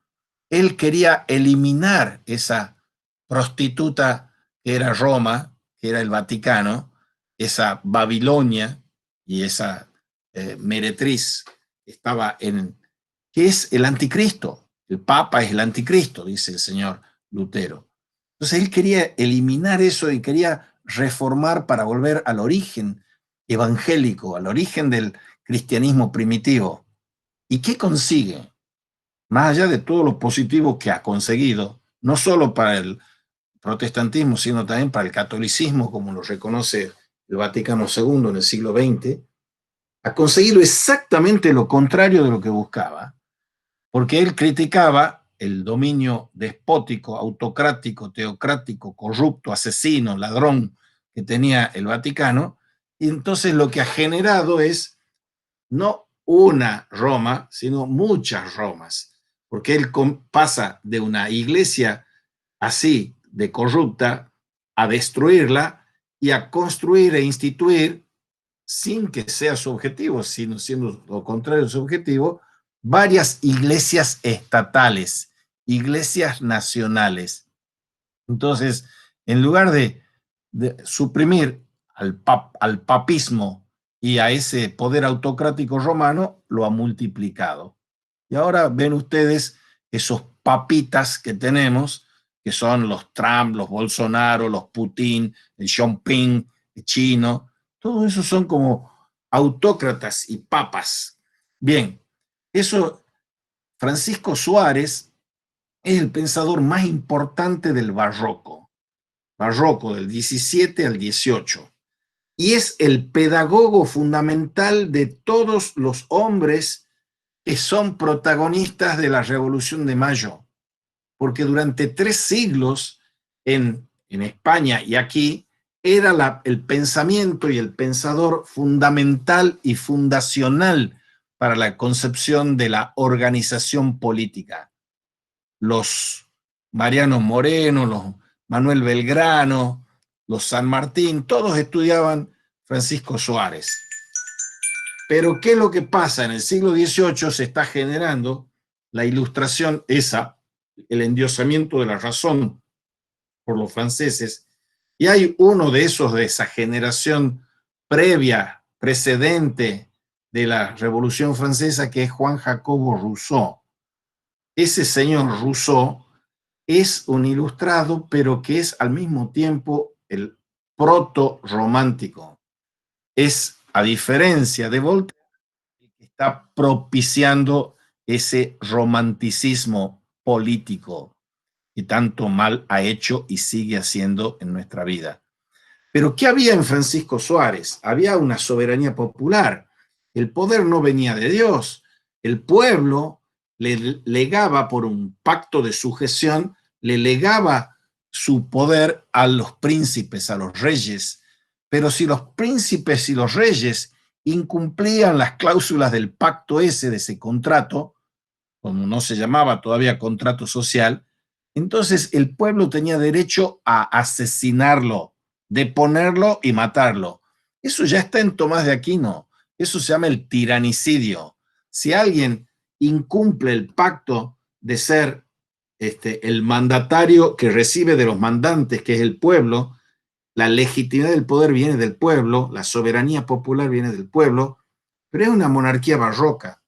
él quería eliminar esa prostituta que era Roma, que era el Vaticano, esa Babilonia y esa meretriz que estaba que es el anticristo. El Papa es el anticristo, dice el señor Lutero. Entonces él quería eliminar eso y quería reformar para volver al origen evangélico, al origen del cristianismo primitivo. ¿Y qué consigue? Más allá de todo lo positivo que ha conseguido, no solo para el protestantismo, sino también para el catolicismo, como lo reconoce el Vaticano II en el siglo XX, ha conseguido exactamente lo contrario de lo que buscaba, porque él criticaba el dominio despótico, autocrático, teocrático, corrupto, asesino, ladrón que tenía el Vaticano, y entonces lo que ha generado es no una Roma, sino muchas Romas, porque él pasa de una iglesia así de corrupta a destruirla y a construir e instituir, sin que sea su objetivo, sino siendo lo contrario de su objetivo, varias iglesias estatales, iglesias nacionales. Entonces, en lugar de suprimir al papismo y a ese poder autocrático romano, lo ha multiplicado. Y ahora ven ustedes esos papitas que tenemos, que son los Trump, los Bolsonaro, los Putin, el Xi Jinping, el chino, todos esos son como autócratas y papas. Bien, eso, Francisco Suárez es el pensador más importante del barroco del 17 al 18, y es el pedagogo fundamental de todos los hombres que son protagonistas de la Revolución de Mayo, porque durante 3 siglos en España y aquí era el pensamiento y el pensador fundamental y fundacional para la concepción de la organización política. Los Mariano Moreno, los Manuel Belgrano, los San Martín, todos estudiaban Francisco Suárez. Pero ¿qué es lo que pasa? En el siglo XVIII se está generando la ilustración esa, el endiosamiento de la razón por los franceses, y hay uno de esos de esa generación previa, precedente de la Revolución Francesa, que es Juan Jacobo Rousseau. Ese señor Rousseau es un ilustrado, pero que es al mismo tiempo el proto-romántico. Es, a diferencia de Voltaire, que está propiciando ese romanticismo político que tanto mal ha hecho y sigue haciendo en nuestra vida. Pero ¿qué había en Francisco Suárez? Había una soberanía popular. El poder no venía de Dios. El pueblo le legaba, por un pacto de sujeción, le legaba su poder a los príncipes, a los reyes. Pero si los príncipes y los reyes incumplían las cláusulas del pacto ese, de ese contrato, como no se llamaba todavía contrato social, entonces el pueblo tenía derecho a asesinarlo, deponerlo y matarlo. Eso ya está en Tomás de Aquino. Eso se llama el tiranicidio. Si alguien incumple el pacto de ser el mandatario que recibe de los mandantes, que es el pueblo, la legitimidad del poder viene del pueblo, la soberanía popular viene del pueblo, pero es una monarquía barroca.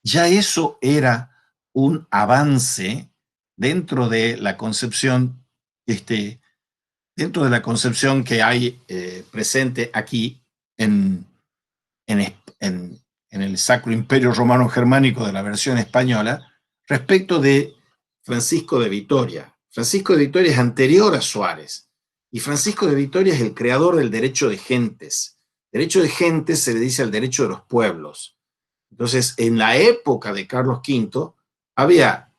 Ya eso era un avance dentro de la concepción, dentro de la concepción que hay presente aquí en el Sacro Imperio Romano Germánico de la versión española, respecto de Francisco de Vitoria. Francisco de Vitoria es anterior a Suárez, y Francisco de Vitoria es el creador del derecho de gentes. Derecho de gentes se le dice al derecho de los pueblos. Entonces, en la época de Carlos V, había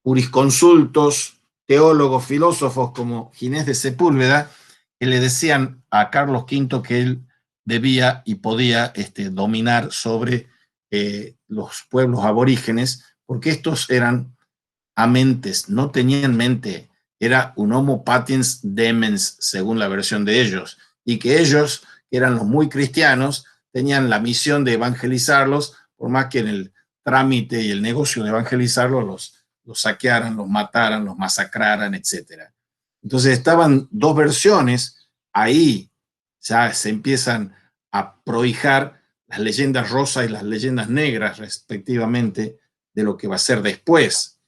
jurisconsultos, teólogos, filósofos como Ginés de Sepúlveda, que le decían a Carlos V que él debía y podía dominar sobre los pueblos aborígenes, porque estos eran amentes, no tenían mente, era un homo patiens demens, según la versión de ellos, y que ellos, que eran los muy cristianos, tenían la misión de evangelizarlos, por más que en el trámite y el negocio de evangelizarlos los saquearan, los mataran, los masacraran, etc. Entonces estaban dos versiones, ahí ya se empiezan a prohijar las leyendas rosas y las leyendas negras, respectivamente, de lo que va a ser después.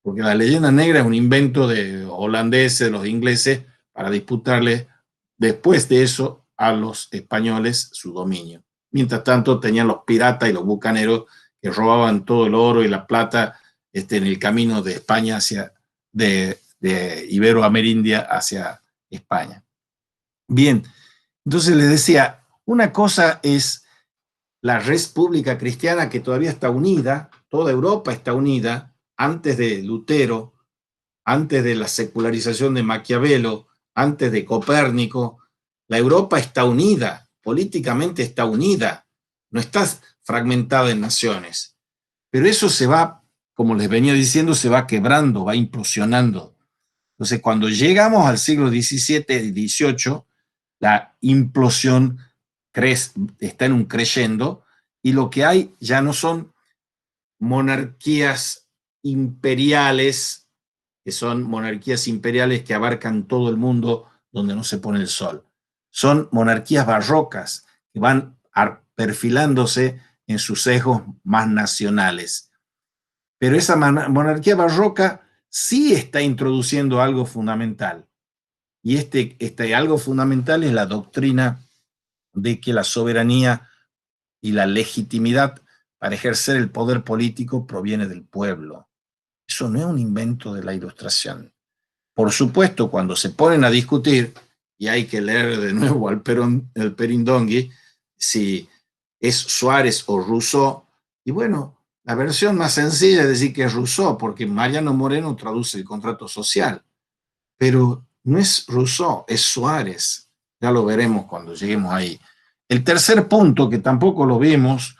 Porque la leyenda negra es un invento de holandeses, de los ingleses, para disputarle después de eso a los españoles su dominio. Mientras tanto tenían los piratas y los bucaneros que robaban todo el oro y la plata en el camino de España de Iberoamerindia hacia España. Bien, entonces les decía, una cosa es la República Cristiana que todavía está unida, toda Europa está unida, antes de Lutero, antes de la secularización de Maquiavelo, antes de Copérnico, la Europa está unida, políticamente está unida, no está fragmentada en naciones. Pero eso se va, como les venía diciendo, se va quebrando, va implosionando. Entonces, cuando llegamos al siglo XVII y XVIII, la implosión está en un creyendo y lo que hay ya no son monarquías imperiales, que son monarquías imperiales que abarcan todo el mundo donde no se pone el sol. Son monarquías barrocas que van perfilándose en sus sesgos más nacionales. Pero esa monarquía barroca sí está introduciendo algo fundamental. Y este algo fundamental es la doctrina de que la soberanía y la legitimidad para ejercer el poder político proviene del pueblo. Eso no es un invento de la Ilustración. Por supuesto, cuando se ponen a discutir, y hay que leer de nuevo el Perindongui, si es Suárez o Rousseau, y bueno, la versión más sencilla es decir que es Rousseau, porque Mariano Moreno traduce el contrato social, pero no es Rousseau, es Suárez. Ya lo veremos cuando lleguemos ahí. El tercer punto, que tampoco lo vimos,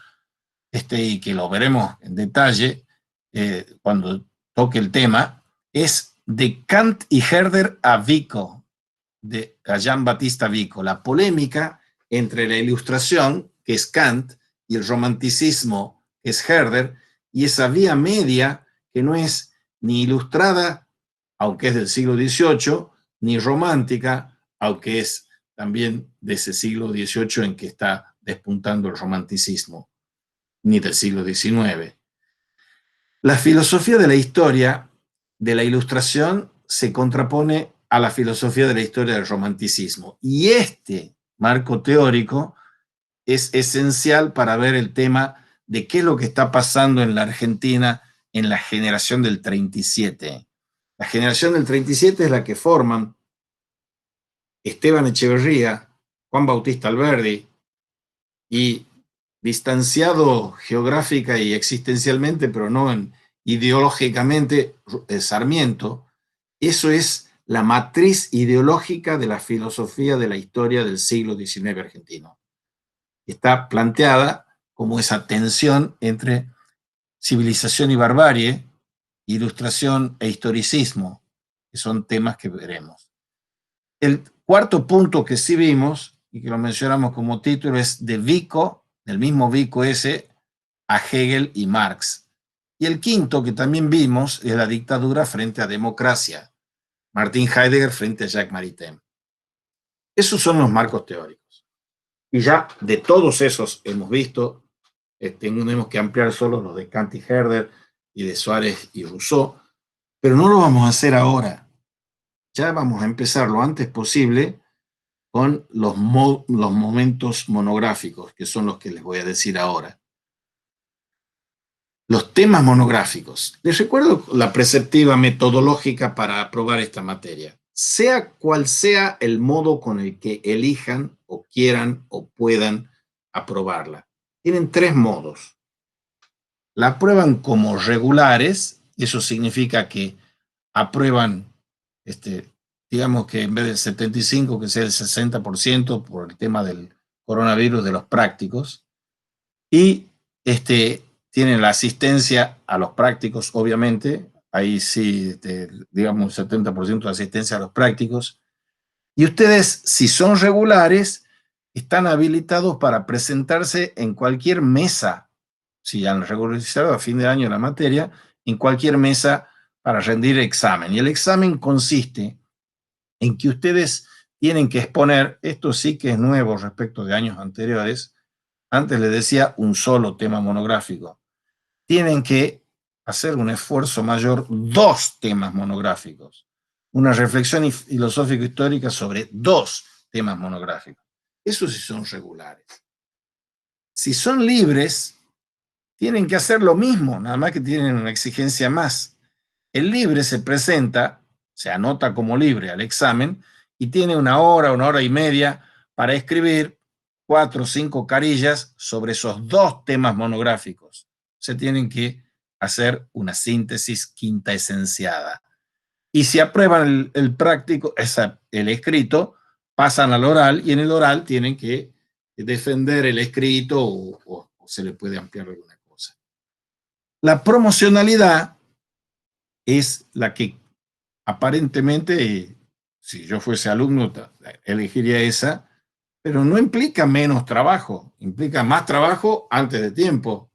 y que lo veremos en detalle cuando toque el tema, es de Kant y Herder a Vico, de Jean-Baptiste Vico, la polémica entre la Ilustración, que es Kant, y el romanticismo, que es Herder, y esa vía media que no es ni ilustrada, aunque es del siglo XVIII, ni romántica, aunque es también de ese siglo XVIII en que está despuntando el romanticismo, ni del siglo XIX. La filosofía de la historia de la Ilustración se contrapone a la filosofía de la historia del romanticismo. Y este marco teórico es esencial para ver el tema de qué es lo que está pasando en la Argentina en la generación del 37. La generación del 37 es la que forman Esteban Echeverría, Juan Bautista Alberdi y, distanciado geográfica y existencialmente, pero no ideológicamente, Sarmiento. Eso es la matriz ideológica de la filosofía de la historia del siglo XIX argentino. Está planteada como esa tensión entre civilización y barbarie, ilustración e historicismo, que son temas que veremos. El cuarto punto que sí vimos, y que lo mencionamos como título, es de Vico, del mismo Vico ese, a Hegel y Marx. Y el quinto que también vimos es la dictadura frente a democracia, Martin Heidegger frente a Jacques Maritain. Esos son los marcos teóricos. Y ya de todos esos hemos visto, tenemos que ampliar solo los de Kant y Herder y de Suárez y Rousseau, pero no lo vamos a hacer ahora. Ya vamos a empezar lo antes posible con los momentos monográficos, que son los que les voy a decir ahora. Los temas monográficos. Les recuerdo la preceptiva metodológica para aprobar esta materia. Sea cual sea el modo con el que elijan o quieran o puedan aprobarla. Tienen tres modos. La aprueban como regulares, eso significa que aprueban, digamos que en vez del 75%, que sea el 60% por el tema del coronavirus de los prácticos, y tienen la asistencia a los prácticos, obviamente, ahí sí, digamos, 70% de asistencia a los prácticos, y ustedes, si son regulares, están habilitados para presentarse en cualquier mesa, si han regularizado a fin de año la materia, en cualquier mesa para rendir examen. Y el examen consiste en que ustedes tienen que exponer, esto sí que es nuevo respecto de años anteriores, antes les decía un solo tema monográfico, tienen que hacer un esfuerzo mayor, dos temas monográficos, una reflexión filosófico-histórica sobre dos temas monográficos. Esos sí son regulares. Si son libres, tienen que hacer lo mismo, nada más que tienen una exigencia más. El libre se presenta, se anota como libre al examen y tiene una hora y media para escribir 4 o 5 carillas sobre esos 2 temas monográficos. Se tienen que hacer una síntesis quinta esenciada. Y si aprueban el práctico, el escrito, pasan al oral y en el oral tienen que defender el escrito o se le puede ampliar alguna cosa. La promocionalidad es la que aparentemente, si yo fuese alumno, elegiría esa, pero no implica menos trabajo, implica más trabajo antes de tiempo.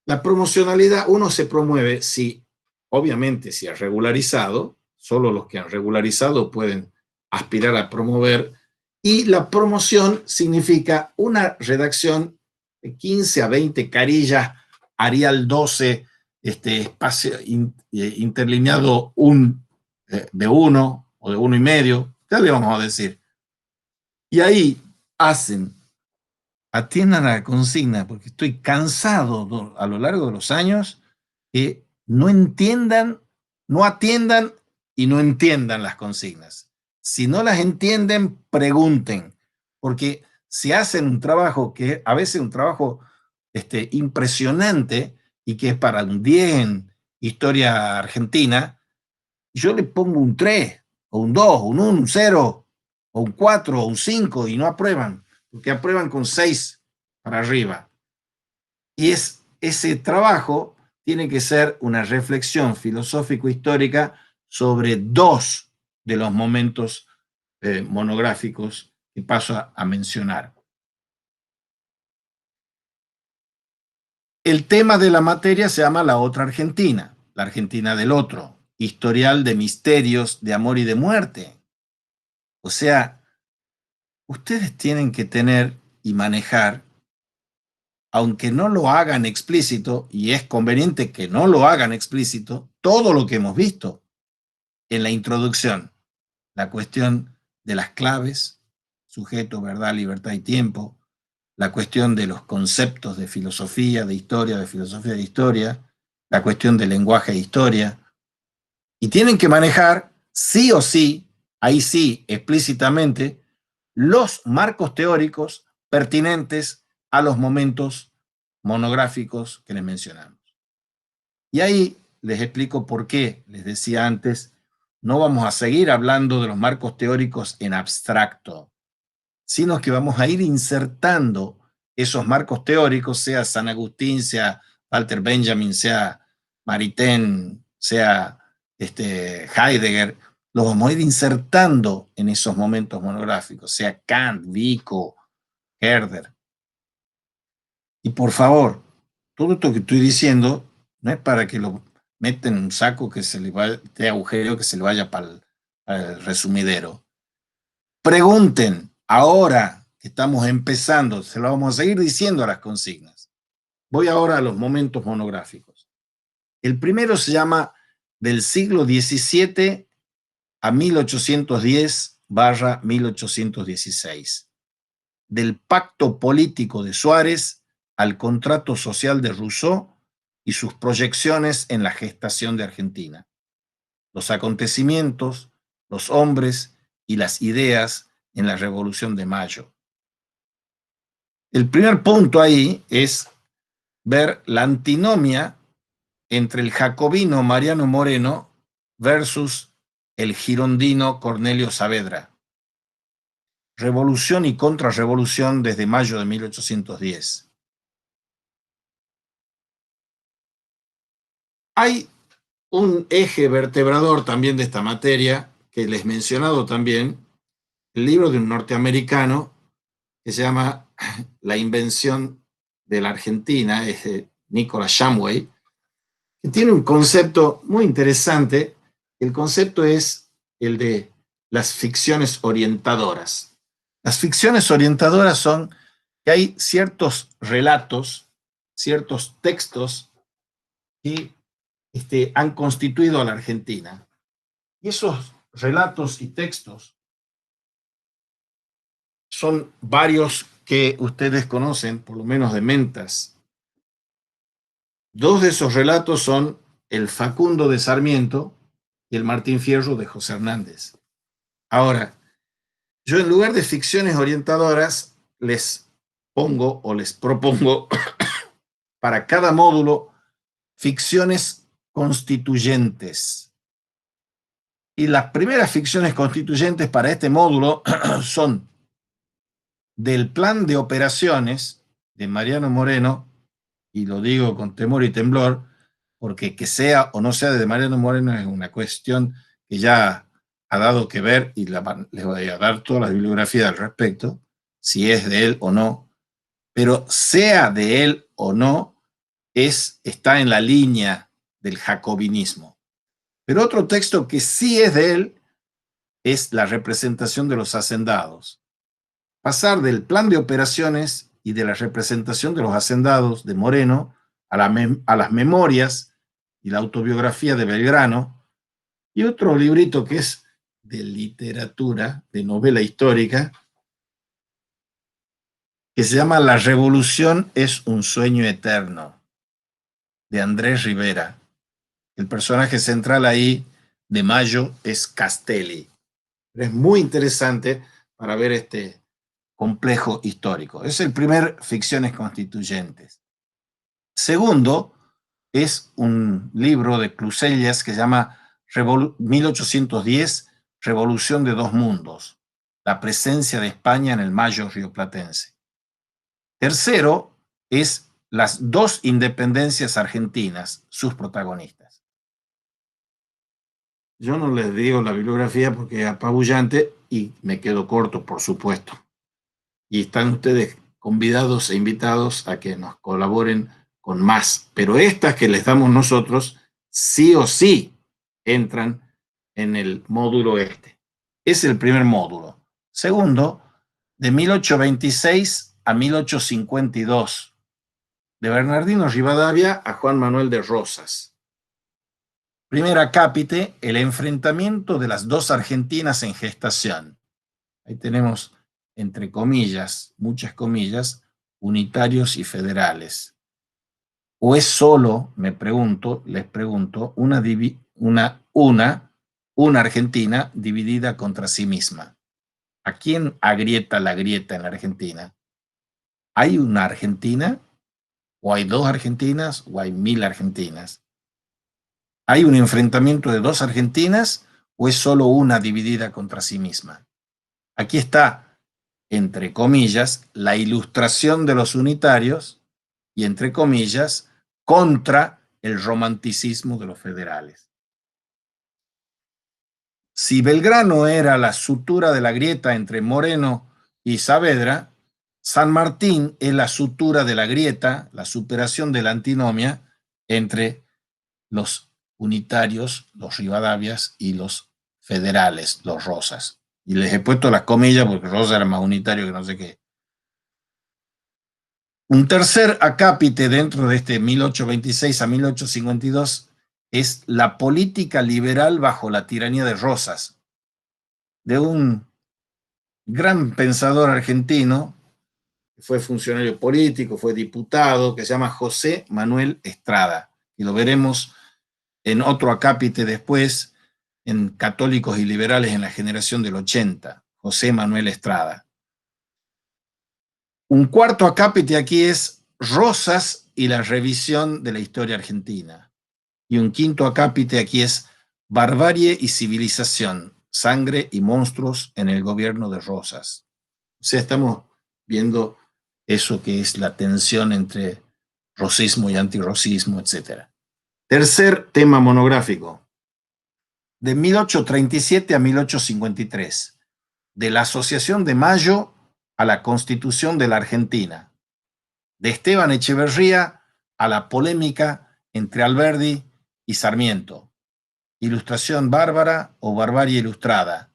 La promocionalidad, uno se promueve si, obviamente, si ha regularizado, solo los que han regularizado pueden aspirar a promover, y la promoción significa una redacción de 15 a 20 carillas, Arial 12, espacio interlineado de 1 o de 1,5, ya le vamos a decir. Y ahí atiendan a la consigna, porque estoy cansado a lo largo de los años que no entiendan, no atiendan y no entiendan las consignas. Si no las entienden, pregunten, porque si hacen un trabajo que a veces un trabajo impresionante y que es para un 10 en historia argentina, yo le pongo un 3 o un 2, un 1, un 0 o un 4 o un 5 y no aprueban, porque aprueban con 6 para arriba. Y ese trabajo tiene que ser una reflexión filosófico-histórica sobre 2 de los momentos monográficos que paso a mencionar. El tema de la materia se llama La Otra Argentina, la Argentina del Otro, historial de misterios, de amor y de muerte. O sea, ustedes tienen que tener y manejar, aunque no lo hagan explícito, y es conveniente que no lo hagan explícito, todo lo que hemos visto en la introducción, la cuestión de las claves, sujeto, verdad, libertad y tiempo, la cuestión de los conceptos de filosofía, de filosofía de historia, la cuestión del lenguaje de historia, y tienen que manejar sí o sí, ahí sí, explícitamente, los marcos teóricos pertinentes a los momentos monográficos que les mencionamos. Y ahí les explico por qué, les decía antes, no vamos a seguir hablando de los marcos teóricos en abstracto, sino que vamos a ir insertando esos marcos teóricos, sea San Agustín, sea Walter Benjamin, sea Maritain, sea Heidegger, los vamos a ir insertando en esos momentos monográficos, sea Kant, Vico, Herder. Y por favor, todo esto que estoy diciendo no es para que lo metan en un saco que se le vaya, de agujero que se le vaya para el resumidero. Pregunten, ahora que estamos empezando, se lo vamos a seguir diciendo a las consignas. Voy ahora a los momentos monográficos. El primero se llama del siglo XVII a 1810/1816, del pacto político de Suárez al contrato social de Rousseau y sus proyecciones en la gestación de Argentina. Los acontecimientos, los hombres y las ideas en la Revolución de Mayo. El primer punto ahí es ver la antinomia entre el jacobino Mariano Moreno versus el girondino Cornelio Saavedra. Revolución y contrarrevolución desde mayo de 1810. Hay un eje vertebrador también de esta materia, que les he mencionado también, el libro de un norteamericano que se llama La invención de la Argentina, es de Nicholas Shumway, que tiene un concepto muy interesante. El concepto es el de las ficciones orientadoras. Las ficciones orientadoras son que hay ciertos relatos, ciertos textos que han constituido a la Argentina. Y esos relatos y textos son varios que ustedes conocen, por lo menos de mentas. Dos de esos relatos son el Facundo de Sarmiento y el Martín Fierro de José Hernández. Ahora, yo en lugar de ficciones orientadoras, les pongo o les propongo para cada módulo ficciones constituyentes. Y las primeras ficciones constituyentes para este módulo son del plan de operaciones de Mariano Moreno, y lo digo con temor y temblor, porque que sea o no sea de Mariano Moreno es una cuestión que ya ha dado que ver, y les voy a dar toda la bibliografía al respecto, si es de él o no, pero sea de él o no, está en la línea del jacobinismo. Pero otro texto que sí es de él es la representación de los hacendados. Pasar del plan de operaciones y de la representación de los hacendados de Moreno a las memorias y la autobiografía de Belgrano, y otro librito que es de literatura, de novela histórica, que se llama La Revolución es un sueño eterno, de Andrés Rivera. El personaje central ahí de Mayo es Castelli. Es muy interesante para ver este complejo histórico. Es el primer Ficciones Constituyentes. Segundo, es un libro de Clusellas que se llama 1810, Revolución de dos Mundos, la presencia de España en el Mayo rioplatense. Tercero, es las dos independencias argentinas, sus protagonistas. Yo no les digo la bibliografía porque es apabullante y me quedo corto, por supuesto. Y están ustedes convidados e invitados a que nos colaboren con más. Pero estas que les damos nosotros, sí o sí entran en el módulo este. Es el primer módulo. Segundo, de 1826 a 1852, de Bernardino Rivadavia a Juan Manuel de Rosas. Primer acápite, el enfrentamiento de las dos Argentinas en gestación. Ahí tenemos, entre comillas, muchas comillas, unitarios y federales. ¿O es solo, les pregunto, una Argentina dividida contra sí misma? ¿A quién agrieta la grieta en la Argentina? ¿Hay una Argentina? ¿O hay dos Argentinas? ¿O hay 1000 Argentinas? ¿Hay un enfrentamiento de dos Argentinas? ¿O es solo una dividida contra sí misma? Aquí está, entre comillas, la ilustración de los unitarios y, entre comillas, contra el romanticismo de los federales. Si Belgrano era la sutura de la grieta entre Moreno y Saavedra, San Martín es la sutura de la grieta, la superación de la antinomia entre los unitarios, los Rivadavias, y los federales, los Rosas. Y les he puesto las comillas porque Rosa era más unitario que no sé qué. Un tercer acápite dentro de este 1826 a 1852 es la política liberal bajo la tiranía de Rosas, de un gran pensador argentino, que fue funcionario político, fue diputado, que se llama José Manuel Estrada. Y lo veremos en otro acápite después, en Católicos y Liberales en la generación del 80, José Manuel Estrada. Un cuarto acápite aquí es Rosas y la revisión de la historia argentina. Y un quinto acápite aquí es Barbarie y civilización, sangre y monstruos en el gobierno de Rosas. O sea, estamos viendo eso que es la tensión entre rosismo y antirrosismo, etc. Tercer tema monográfico, de 1837 a 1853, de la Asociación de Mayo a la Constitución de la Argentina, de Esteban Echeverría a la polémica entre Alberdi y Sarmiento, Ilustración bárbara o barbarie ilustrada,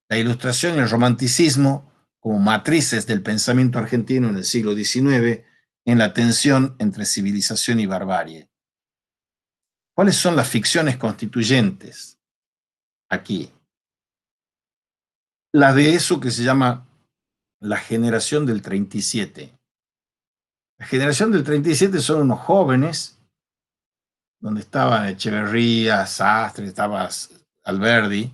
la ilustración y el romanticismo como matrices del pensamiento argentino en el siglo XIX, en la tensión entre civilización y barbarie. ¿Cuáles son las ficciones constituyentes aquí? La de eso que se llama la generación del 37. La generación del 37 son unos jóvenes, donde estaban Echeverría, Sastre, estaba Alberdi,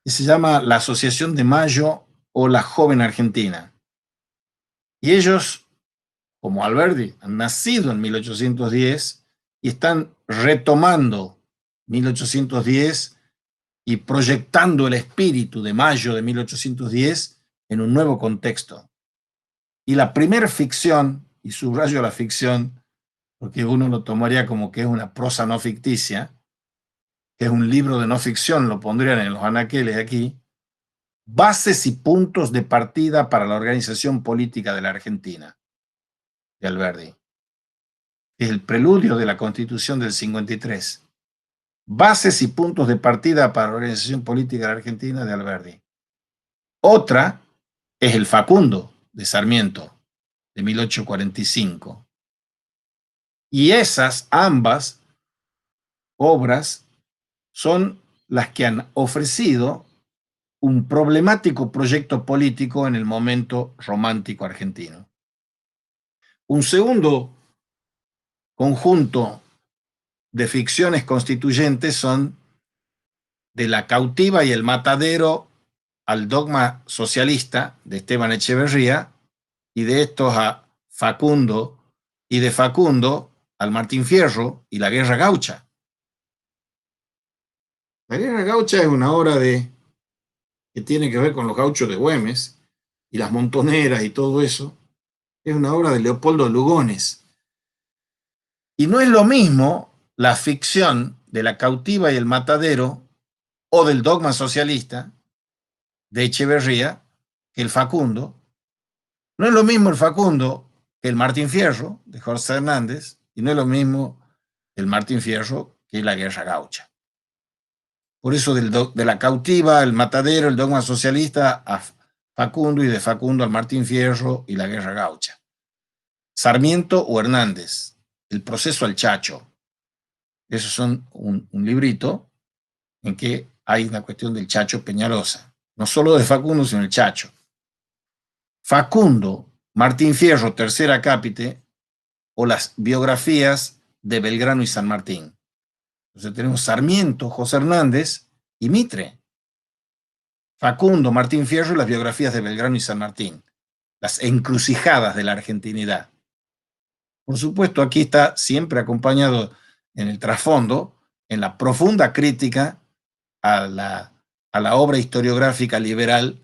y se llama la Asociación de Mayo o la Joven Argentina. Y ellos, como Alberdi, han nacido en 1810 y están retomando 1810 y proyectando el espíritu de mayo de 1810 en un nuevo contexto. Y la primera ficción, y subrayo la ficción, porque uno lo tomaría como que es una prosa no ficticia, que es un libro de no ficción, lo pondrían en los anaqueles aquí, Bases y puntos de partida para la organización política de la Argentina, de Alberdi. Es el preludio de la Constitución del 53. Bases y puntos de partida para la organización política de la Argentina, de Alberdi. Otra es el Facundo, de Sarmiento, de 1845. Y esas ambas obras son las que han ofrecido un problemático proyecto político en el momento romántico argentino. Un segundo conjunto de ficciones constituyentes son De la cautiva y el matadero al dogma socialista, de Esteban Echeverría, y de estos a Facundo, y de Facundo al Martín Fierro y la Guerra Gaucha. La Guerra Gaucha es una obra que tiene que ver con los gauchos de Güemes y las montoneras y todo eso. Es una obra de Leopoldo Lugones. Y no es lo mismo la ficción de la cautiva y el matadero o del dogma socialista de Echeverría que el Facundo. No es lo mismo el Facundo que el Martín Fierro de Jorge Hernández, y no es lo mismo el Martín Fierro que la Guerra Gaucha. Por eso de la cautiva, el matadero, el dogma socialista a Facundo, y de Facundo al Martín Fierro y la Guerra Gaucha. Sarmiento o Hernández, el proceso al Chacho. Esos son un librito en que hay una cuestión del Chacho Peñalosa. No solo de Facundo, sino el Chacho. Facundo, Martín Fierro, tercera cápite, o las biografías de Belgrano y San Martín. Entonces tenemos Sarmiento, José Hernández y Mitre. Facundo, Martín Fierro y las biografías de Belgrano y San Martín. Las encrucijadas de la argentinidad. Por supuesto, aquí está siempre acompañado en el trasfondo, en la profunda crítica a la obra historiográfica liberal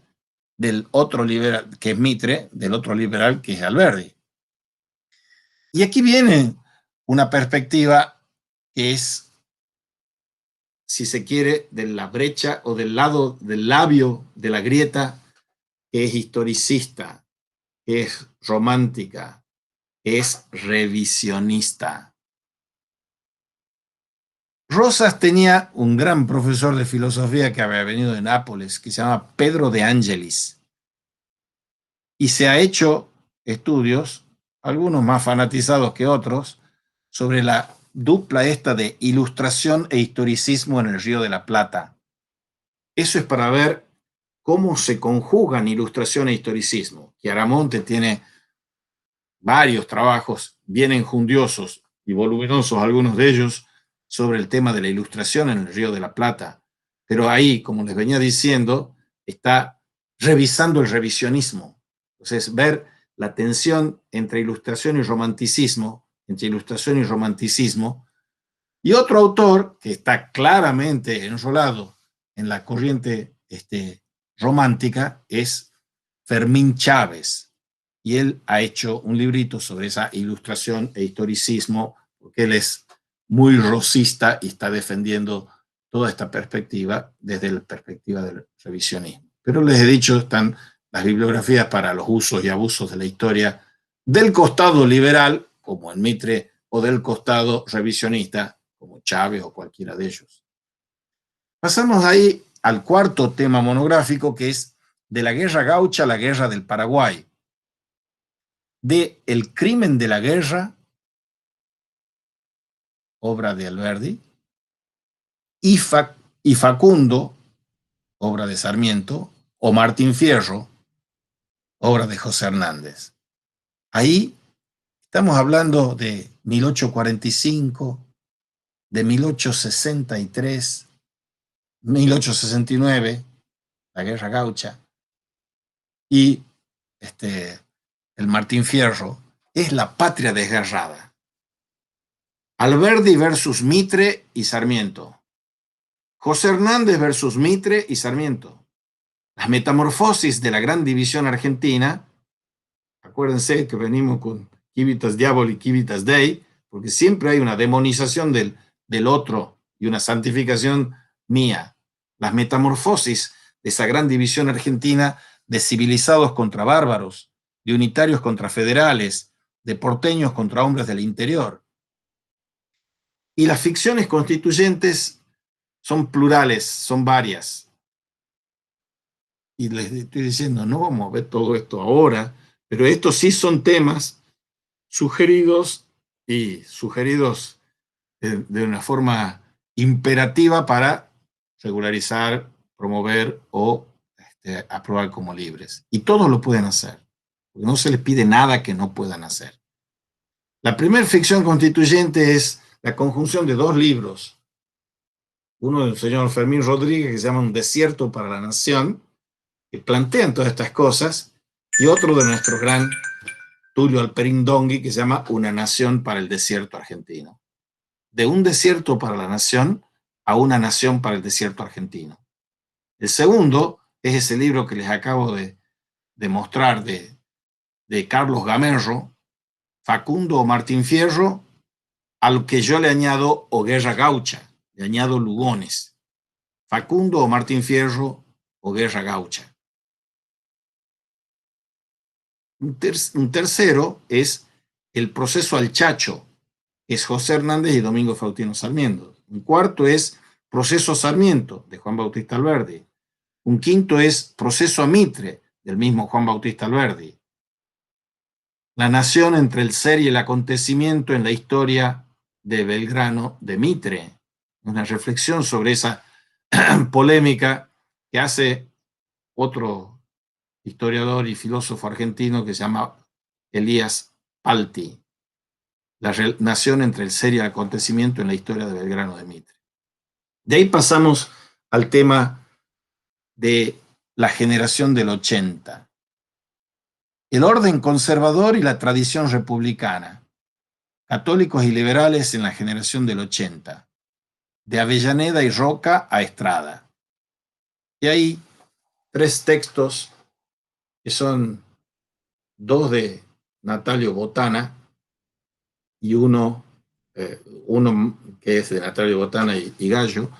del otro liberal, que es Mitre, del otro liberal, que es Alberdi. Y aquí viene una perspectiva que es, si se quiere, de la brecha o del lado del labio de la grieta, que es historicista, que es romántica, que es revisionista. Rosas tenía un gran profesor de filosofía que había venido de Nápoles, que se llama Pedro de Angelis, y se ha hecho estudios, algunos más fanatizados que otros, sobre la dupla esta de ilustración e historicismo en el Río de la Plata. Eso es para ver cómo se conjugan ilustración e historicismo. Chiaramonte tiene varios trabajos bien enjundiosos y voluminosos, algunos de ellos, sobre el tema de la ilustración en el Río de la Plata. Pero ahí, como les venía diciendo, está revisando el revisionismo. Entonces, ver la tensión entre ilustración y romanticismo, y otro autor que está claramente enrolado en la corriente romántica es Fermín Chávez, y él ha hecho un librito sobre esa ilustración e historicismo, porque él es muy rosista y está defendiendo toda esta perspectiva desde la perspectiva del revisionismo. Pero les he dicho, están las bibliografías para los usos y abusos de la historia del costado liberal, como en Mitre, o del costado revisionista, como Chávez o cualquiera de ellos. Pasamos ahí al cuarto tema monográfico, que es de la Guerra Gaucha a la Guerra del Paraguay. De El crimen de la guerra, obra de Alberdi, y Facundo, obra de Sarmiento, o Martín Fierro, obra de José Hernández. Ahí estamos hablando de 1845, de 1863, 1869, la Guerra Gaucha, y el Martín Fierro, es la patria desgarrada. Alberdi versus Mitre y Sarmiento. José Hernández versus Mitre y Sarmiento. Las metamorfosis de la gran división argentina. Acuérdense que venimos con Civitas Diaboli, Civitas Dei, porque siempre hay una demonización del otro y una santificación mía. Las metamorfosis de esa gran división argentina de civilizados contra bárbaros, de unitarios contra federales, de porteños contra hombres del interior. Y las ficciones constituyentes son plurales, son varias. Y les estoy diciendo, no vamos a ver todo esto ahora, pero estos sí son temas sugeridos de una forma imperativa para regularizar, promover o aprobar como libres. Y todos lo pueden hacer, porque no se les pide nada que no puedan hacer. La primera ficción constituyente es la conjunción de dos libros, uno del señor Fermín Rodríguez, que se llama Un desierto para la nación, que plantean todas estas cosas, y otro de nuestro gran Tulio Alperín Dongui, que se llama Una nación para el desierto argentino. De un desierto para la nación a una nación para el desierto argentino. El segundo es ese libro que les acabo de mostrar de Carlos Gamerro, Facundo o Martín Fierro, al que yo le añado o Guerra Gaucha, le añado Lugones. Facundo o Martín Fierro o Guerra Gaucha. Un tercero es El proceso al Chacho, es José Hernández y Domingo Faustino Sarmiento. Un cuarto es Proceso Sarmiento, de Juan Bautista Alberdi. Un quinto es Proceso a Mitre, del mismo Juan Bautista Alberdi. La nación entre el ser y el acontecimiento en la historia de Belgrano de Mitre. Una reflexión sobre esa polémica que hace otro historiador y filósofo argentino que se llama Elías Palti. La nación entre el ser y el acontecimiento en la historia de Belgrano de Mitre. De ahí pasamos al tema de la generación del 80. El orden conservador y la tradición republicana. Católicos y liberales en la generación del 80. De Avellaneda y Roca a Estrada. Y hay tres textos que son dos de Natalio Botana y uno que es de Natalio Botana y Gallo.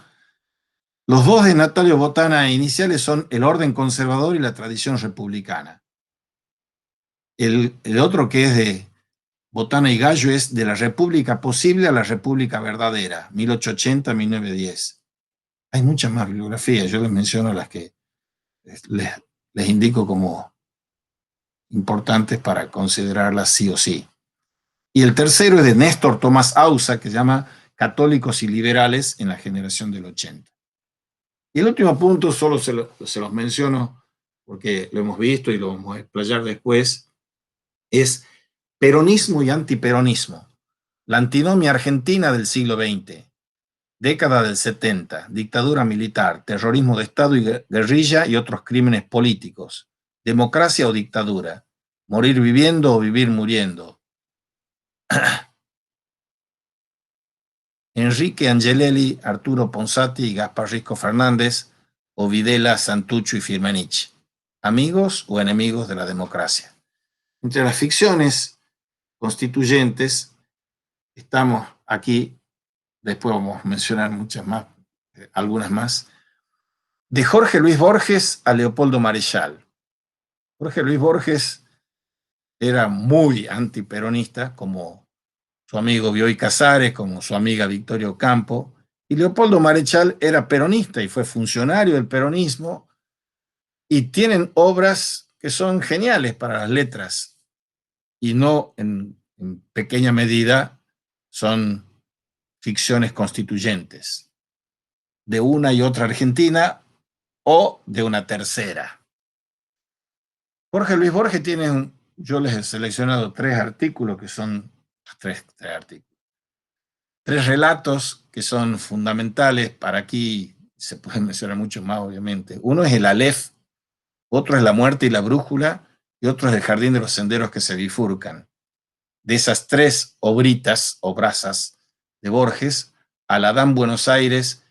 Los dos de Natalio Botana iniciales son El orden conservador y la tradición republicana. El otro, que es de Botana y Gallo, es De la República Posible a la República Verdadera, 1880-1910. Hay muchas más bibliografías, yo les menciono las que les indico como importantes para considerarlas sí o sí. Y el tercero es de Néstor Tomás Ausa, que se llama Católicos y liberales en la generación del 80. Y el último punto, solo se los menciono porque lo hemos visto y lo vamos a explayar después, es peronismo y antiperonismo. La antinomia argentina del siglo XX, década del 70, dictadura militar, terrorismo de Estado y guerrilla y otros crímenes políticos, democracia o dictadura, morir viviendo o vivir muriendo. Enrique Angelelli, Arturo Ponsati y Gaspar Risco Fernández, o Videla, Santucho y Firmenich. Amigos o enemigos de la democracia. Entre las ficciones constituyentes estamos aquí, después vamos a mencionar muchas más, algunas más, de Jorge Luis Borges a Leopoldo Marechal. Jorge Luis Borges era muy antiperonista, como su amigo Bioy Casares, como su amiga Victoria Ocampo, y Leopoldo Marechal era peronista y fue funcionario del peronismo, y tienen obras que son geniales para las letras, y no en pequeña medida son ficciones constituyentes de una y otra Argentina o de una tercera. Jorge Luis Borges tiene, yo les he seleccionado tres artículos que son tres artículos. Tres relatos que son fundamentales para aquí, se pueden mencionar muchos más, obviamente. Uno es el Aleph, otro es La muerte y la brújula, y otro es El jardín de los senderos que se bifurcan. De esas tres obritas o brazas de Borges, al Adán Buenos Aires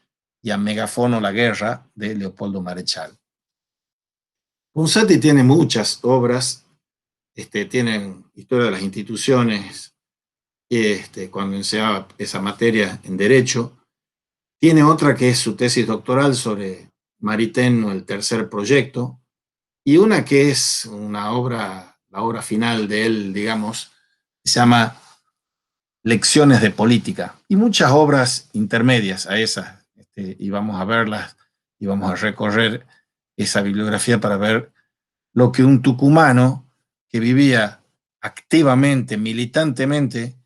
y a Megafono la guerra de Leopoldo Marechal. Punzati tiene muchas obras, tienen historia de las instituciones, cuando enseñaba esa materia en Derecho. Tiene otra que es su tesis doctoral sobre Maritain, el tercer proyecto, y una que es una obra, la obra final de él, digamos, se llama Lecciones de Política, y muchas obras intermedias a esas, y vamos a verlas, y vamos a recorrer esa bibliografía para ver lo que un tucumano que vivía activamente, militantemente,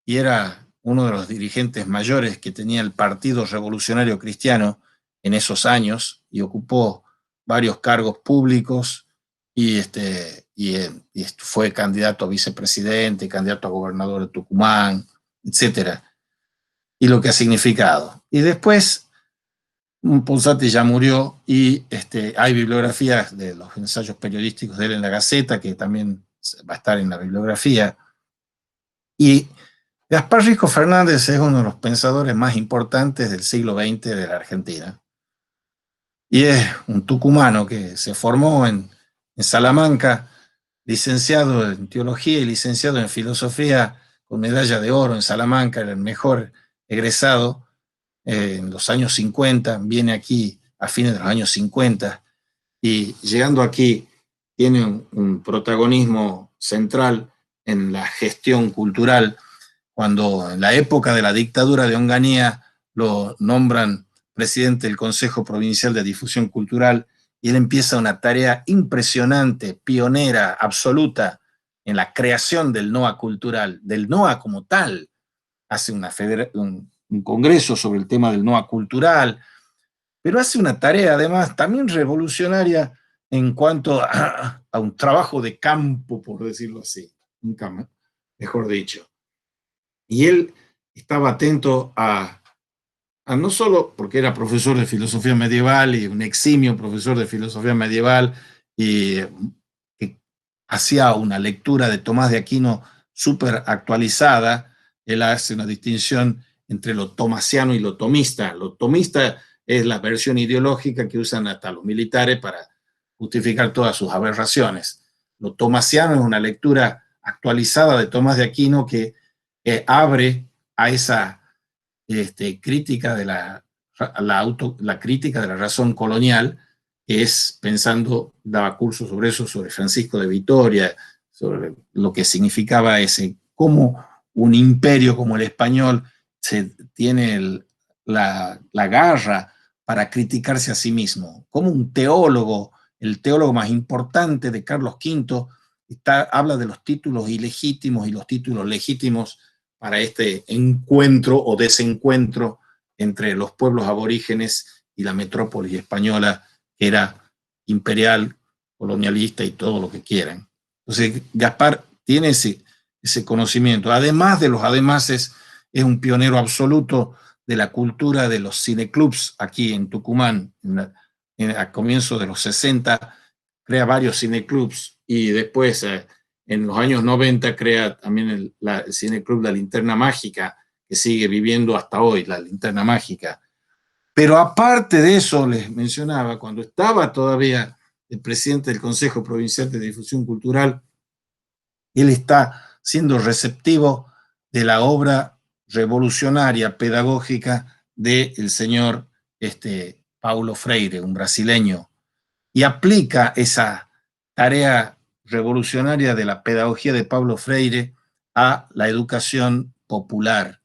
y era uno de los dirigentes mayores que tenía el Partido Revolucionario Cristiano en esos años, y ocupó varios cargos públicos, y fue candidato a vicepresidente, candidato a gobernador de Tucumán, etcétera, y lo que ha significado. Y después Punzati ya murió, y hay bibliografías de los ensayos periodísticos de él en la Gaceta, que también va a estar en la bibliografía. Y Gaspar Rico Fernández es uno de los pensadores más importantes del siglo XX de la Argentina. Y es un tucumano que se formó en Salamanca, licenciado en teología y licenciado en filosofía con medalla de oro en Salamanca, era el mejor egresado en los años 50, viene aquí a fines de los años 50, y llegando aquí tiene un protagonismo central en la gestión cultural. Cuando en la época de la dictadura de Onganía lo nombran presidente del Consejo Provincial de Difusión Cultural, y él empieza una tarea impresionante, pionera, absoluta, en la creación del NOA cultural, del NOA como tal. Hace un congreso sobre el tema del NOA cultural, pero hace una tarea además también revolucionaria en cuanto a un trabajo de campo, por decirlo así, mejor dicho. Y él estaba atento a no solo porque era profesor de filosofía medieval y un eximio profesor de filosofía medieval, y que hacía una lectura de Tomás de Aquino súper actualizada. Él hace una distinción entre lo tomasiano y lo tomista. Lo tomista es la versión ideológica que usan hasta los militares para justificar todas sus aberraciones. Lo tomasiano es una lectura actualizada de Tomás de Aquino que abre a esa crítica de la crítica de la razón colonial, que es pensando, daba cursos sobre eso, sobre Francisco de Vitoria, sobre lo que significaba cómo un imperio como el español tiene la garra para criticarse a sí mismo, como un teólogo, el teólogo más importante de Carlos V, habla de los títulos ilegítimos y los títulos legítimos para este encuentro o desencuentro entre los pueblos aborígenes y la metrópolis española, que era imperial, colonialista y todo lo que quieran. Entonces, Gaspar tiene ese conocimiento. Además de los ademases, es un pionero absoluto de la cultura de los cineclubs aquí en Tucumán. A comienzos de los 60 crea varios cineclubs, y después en los años 90 crea también el cineclub La Linterna Mágica, que sigue viviendo hasta hoy, La Linterna Mágica. Pero aparte de eso, les mencionaba, cuando estaba todavía el presidente del Consejo Provincial de Difusión Cultural, él está siendo receptivo de la obra revolucionaria, pedagógica del señor Paulo Freire, un brasileño, y aplica esa tarea revolucionaria de la pedagogía de Paulo Freire a la educación popular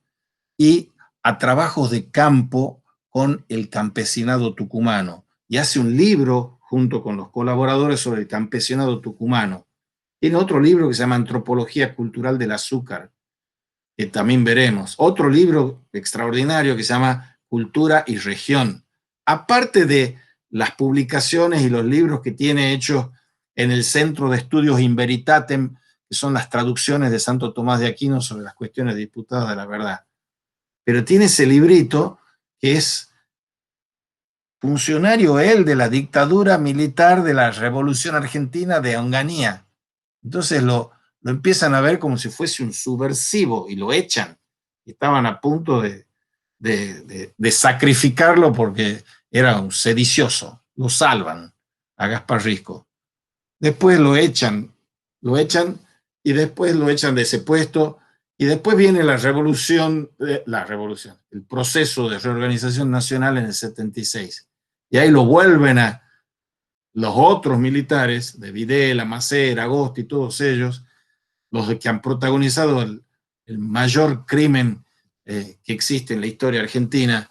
y a trabajos de campo con el campesinado tucumano. Y hace un libro junto con los colaboradores sobre el campesinado tucumano. Tiene otro libro que se llama Antropología Cultural del Azúcar, que también veremos. Otro libro extraordinario que se llama Cultura y Región. Aparte de las publicaciones y los libros que tiene hechos en el Centro de Estudios In Veritatem, que son las traducciones de Santo Tomás de Aquino sobre las cuestiones disputadas de la verdad. Pero tiene ese librito que es funcionario él de la dictadura militar de la Revolución Argentina de Onganía. Entonces lo empiezan a ver como si fuese un subversivo y lo echan. Estaban a punto de sacrificarlo porque era un sedicioso. Lo salvan a Gaspar Risco. Después lo echan y después lo echan de ese puesto y después viene la revolución, el proceso de reorganización nacional en el 76. Y ahí lo vuelven a los otros militares, de Videla, Macera, Agosti, todos ellos, los que han protagonizado el mayor crimen que existe en la historia argentina,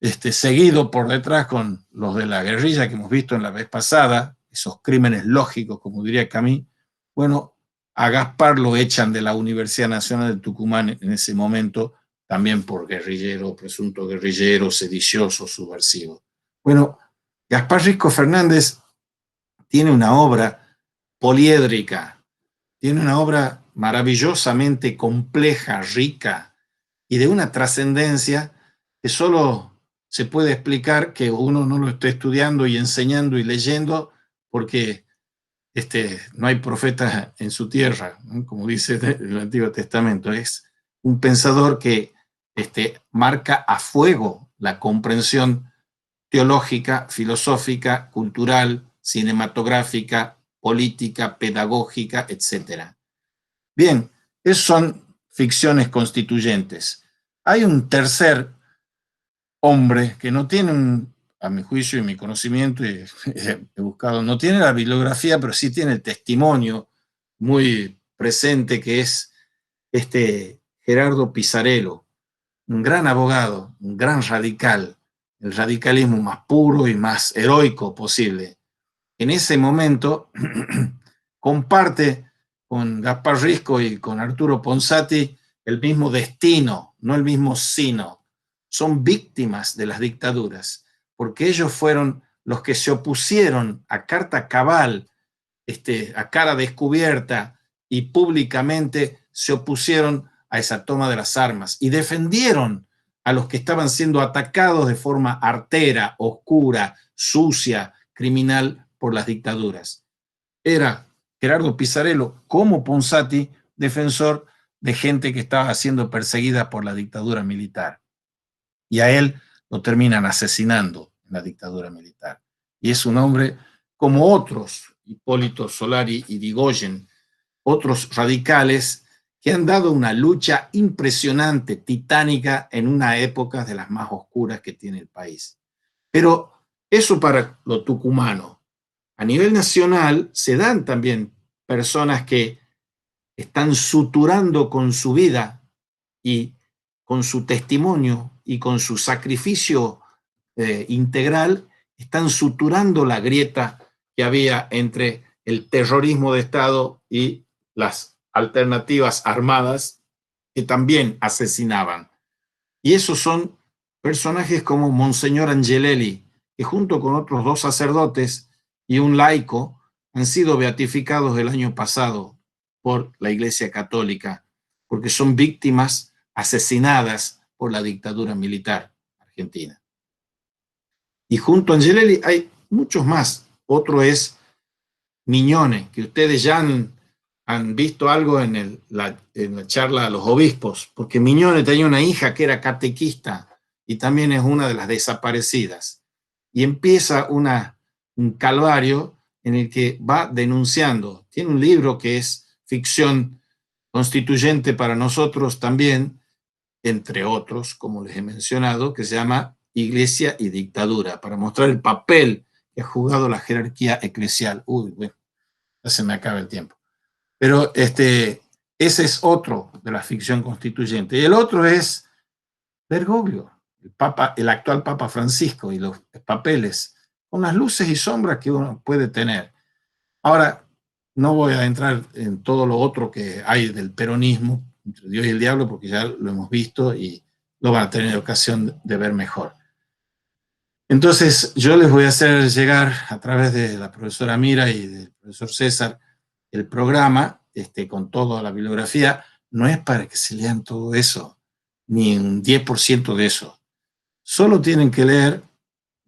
seguido por detrás con los de la guerrilla que hemos visto en la vez pasada, esos crímenes lógicos, como diría Camille. Bueno, a Gaspar lo echan de la Universidad Nacional de Tucumán en ese momento, también por guerrillero, presunto guerrillero, sedicioso, subversivo. Bueno, Gaspar Risco Fernández tiene una obra poliédrica, tiene una obra maravillosamente compleja, rica y de una trascendencia que solo se puede explicar que uno no lo esté estudiando y enseñando y leyendo porque no hay profeta en su tierra, ¿no? Como dice el Antiguo Testamento. Es un pensador que marca a fuego la comprensión teológica, filosófica, cultural, cinematográfica, política, pedagógica, etc. Bien, esas son ficciones constituyentes. Hay un tercer hombre que no tiene, a mi juicio y mi conocimiento, y he buscado, no tiene la bibliografía, pero sí tiene el testimonio muy presente, que es Gerardo Pisarello, un gran abogado, un gran radical, el radicalismo más puro y más heroico posible. En ese momento comparte con Gaspar Risco y con Arturo Ponsati el mismo destino, no el mismo sino. Son víctimas de las dictaduras, porque ellos fueron los que se opusieron a carta cabal, a cara descubierta y públicamente se opusieron a esa toma de las armas y defendieron a los que estaban siendo atacados de forma artera, oscura, sucia, criminal por las dictaduras. Era Gerardo Pisarello, como Ponsati, defensor de gente que estaba siendo perseguida por la dictadura militar. Y a él lo terminan asesinando en la dictadura militar. Y es un hombre como otros, Hipólito Solari y Irigoyen, otros radicales que han dado una lucha impresionante, titánica, en una época de las más oscuras que tiene el país. Pero eso para lo tucumano. A nivel nacional se dan también personas que están suturando con su vida y con su testimonio y con su sacrificio integral, están suturando la grieta que había entre el terrorismo de Estado y las alternativas armadas que también asesinaban. Y esos son personajes como Monseñor Angelelli, que junto con otros 2 sacerdotes y un laico han sido beatificados el año pasado por la Iglesia Católica, porque son víctimas asesinadas por la dictadura militar argentina. Y junto a Angelelli hay muchos más. Otro es Miñone, que ustedes ya han visto algo en la charla de los obispos, porque Miñone tenía una hija que era catequista y también es una de las desaparecidas. Y empieza un calvario en el que va denunciando. Tiene un libro que es ficción constituyente para nosotros también, entre otros, como les he mencionado, que se llama Iglesia y Dictadura, para mostrar el papel que ha jugado la jerarquía eclesial. Uy, bueno, ya se me acaba el tiempo. Pero ese es otro de la ficción constituyente. Y el otro es Bergoglio, el actual Papa Francisco, y los papeles, con las luces y sombras que uno puede tener. Ahora, no voy a entrar en todo lo otro que hay del peronismo, entre Dios y el diablo, porque ya lo hemos visto y lo van a tener ocasión de ver mejor. Entonces, yo les voy a hacer llegar a través de la profesora Mira y del profesor César el programa con toda la bibliografía. No es para que se lean todo eso, ni un 10% de eso. Solo tienen que leer,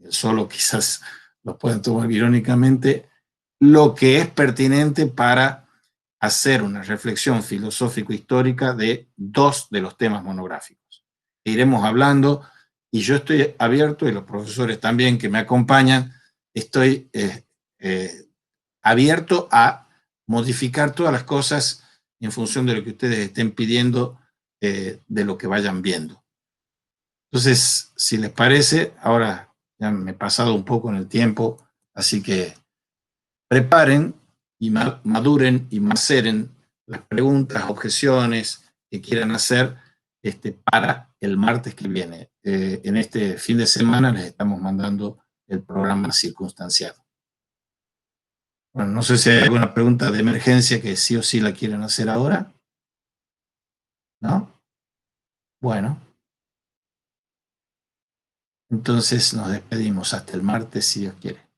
solo quizás lo pueden tomar irónicamente, lo que es pertinente para hacer una reflexión filosófico-histórica de dos de los temas monográficos. Iremos hablando y yo estoy abierto, y los profesores también que me acompañan, estoy abierto a modificar todas las cosas en función de lo que ustedes estén pidiendo, de lo que vayan viendo. Entonces, si les parece, ahora ya me he pasado un poco en el tiempo, así que preparen y maduren y maceren las preguntas, objeciones que quieran hacer para el martes que viene. En este fin de semana les estamos mandando el programa circunstanciado. Bueno, no sé si hay alguna pregunta de emergencia que sí o sí la quieren hacer ahora, ¿no? Bueno, entonces nos despedimos hasta el martes, si Dios quiere.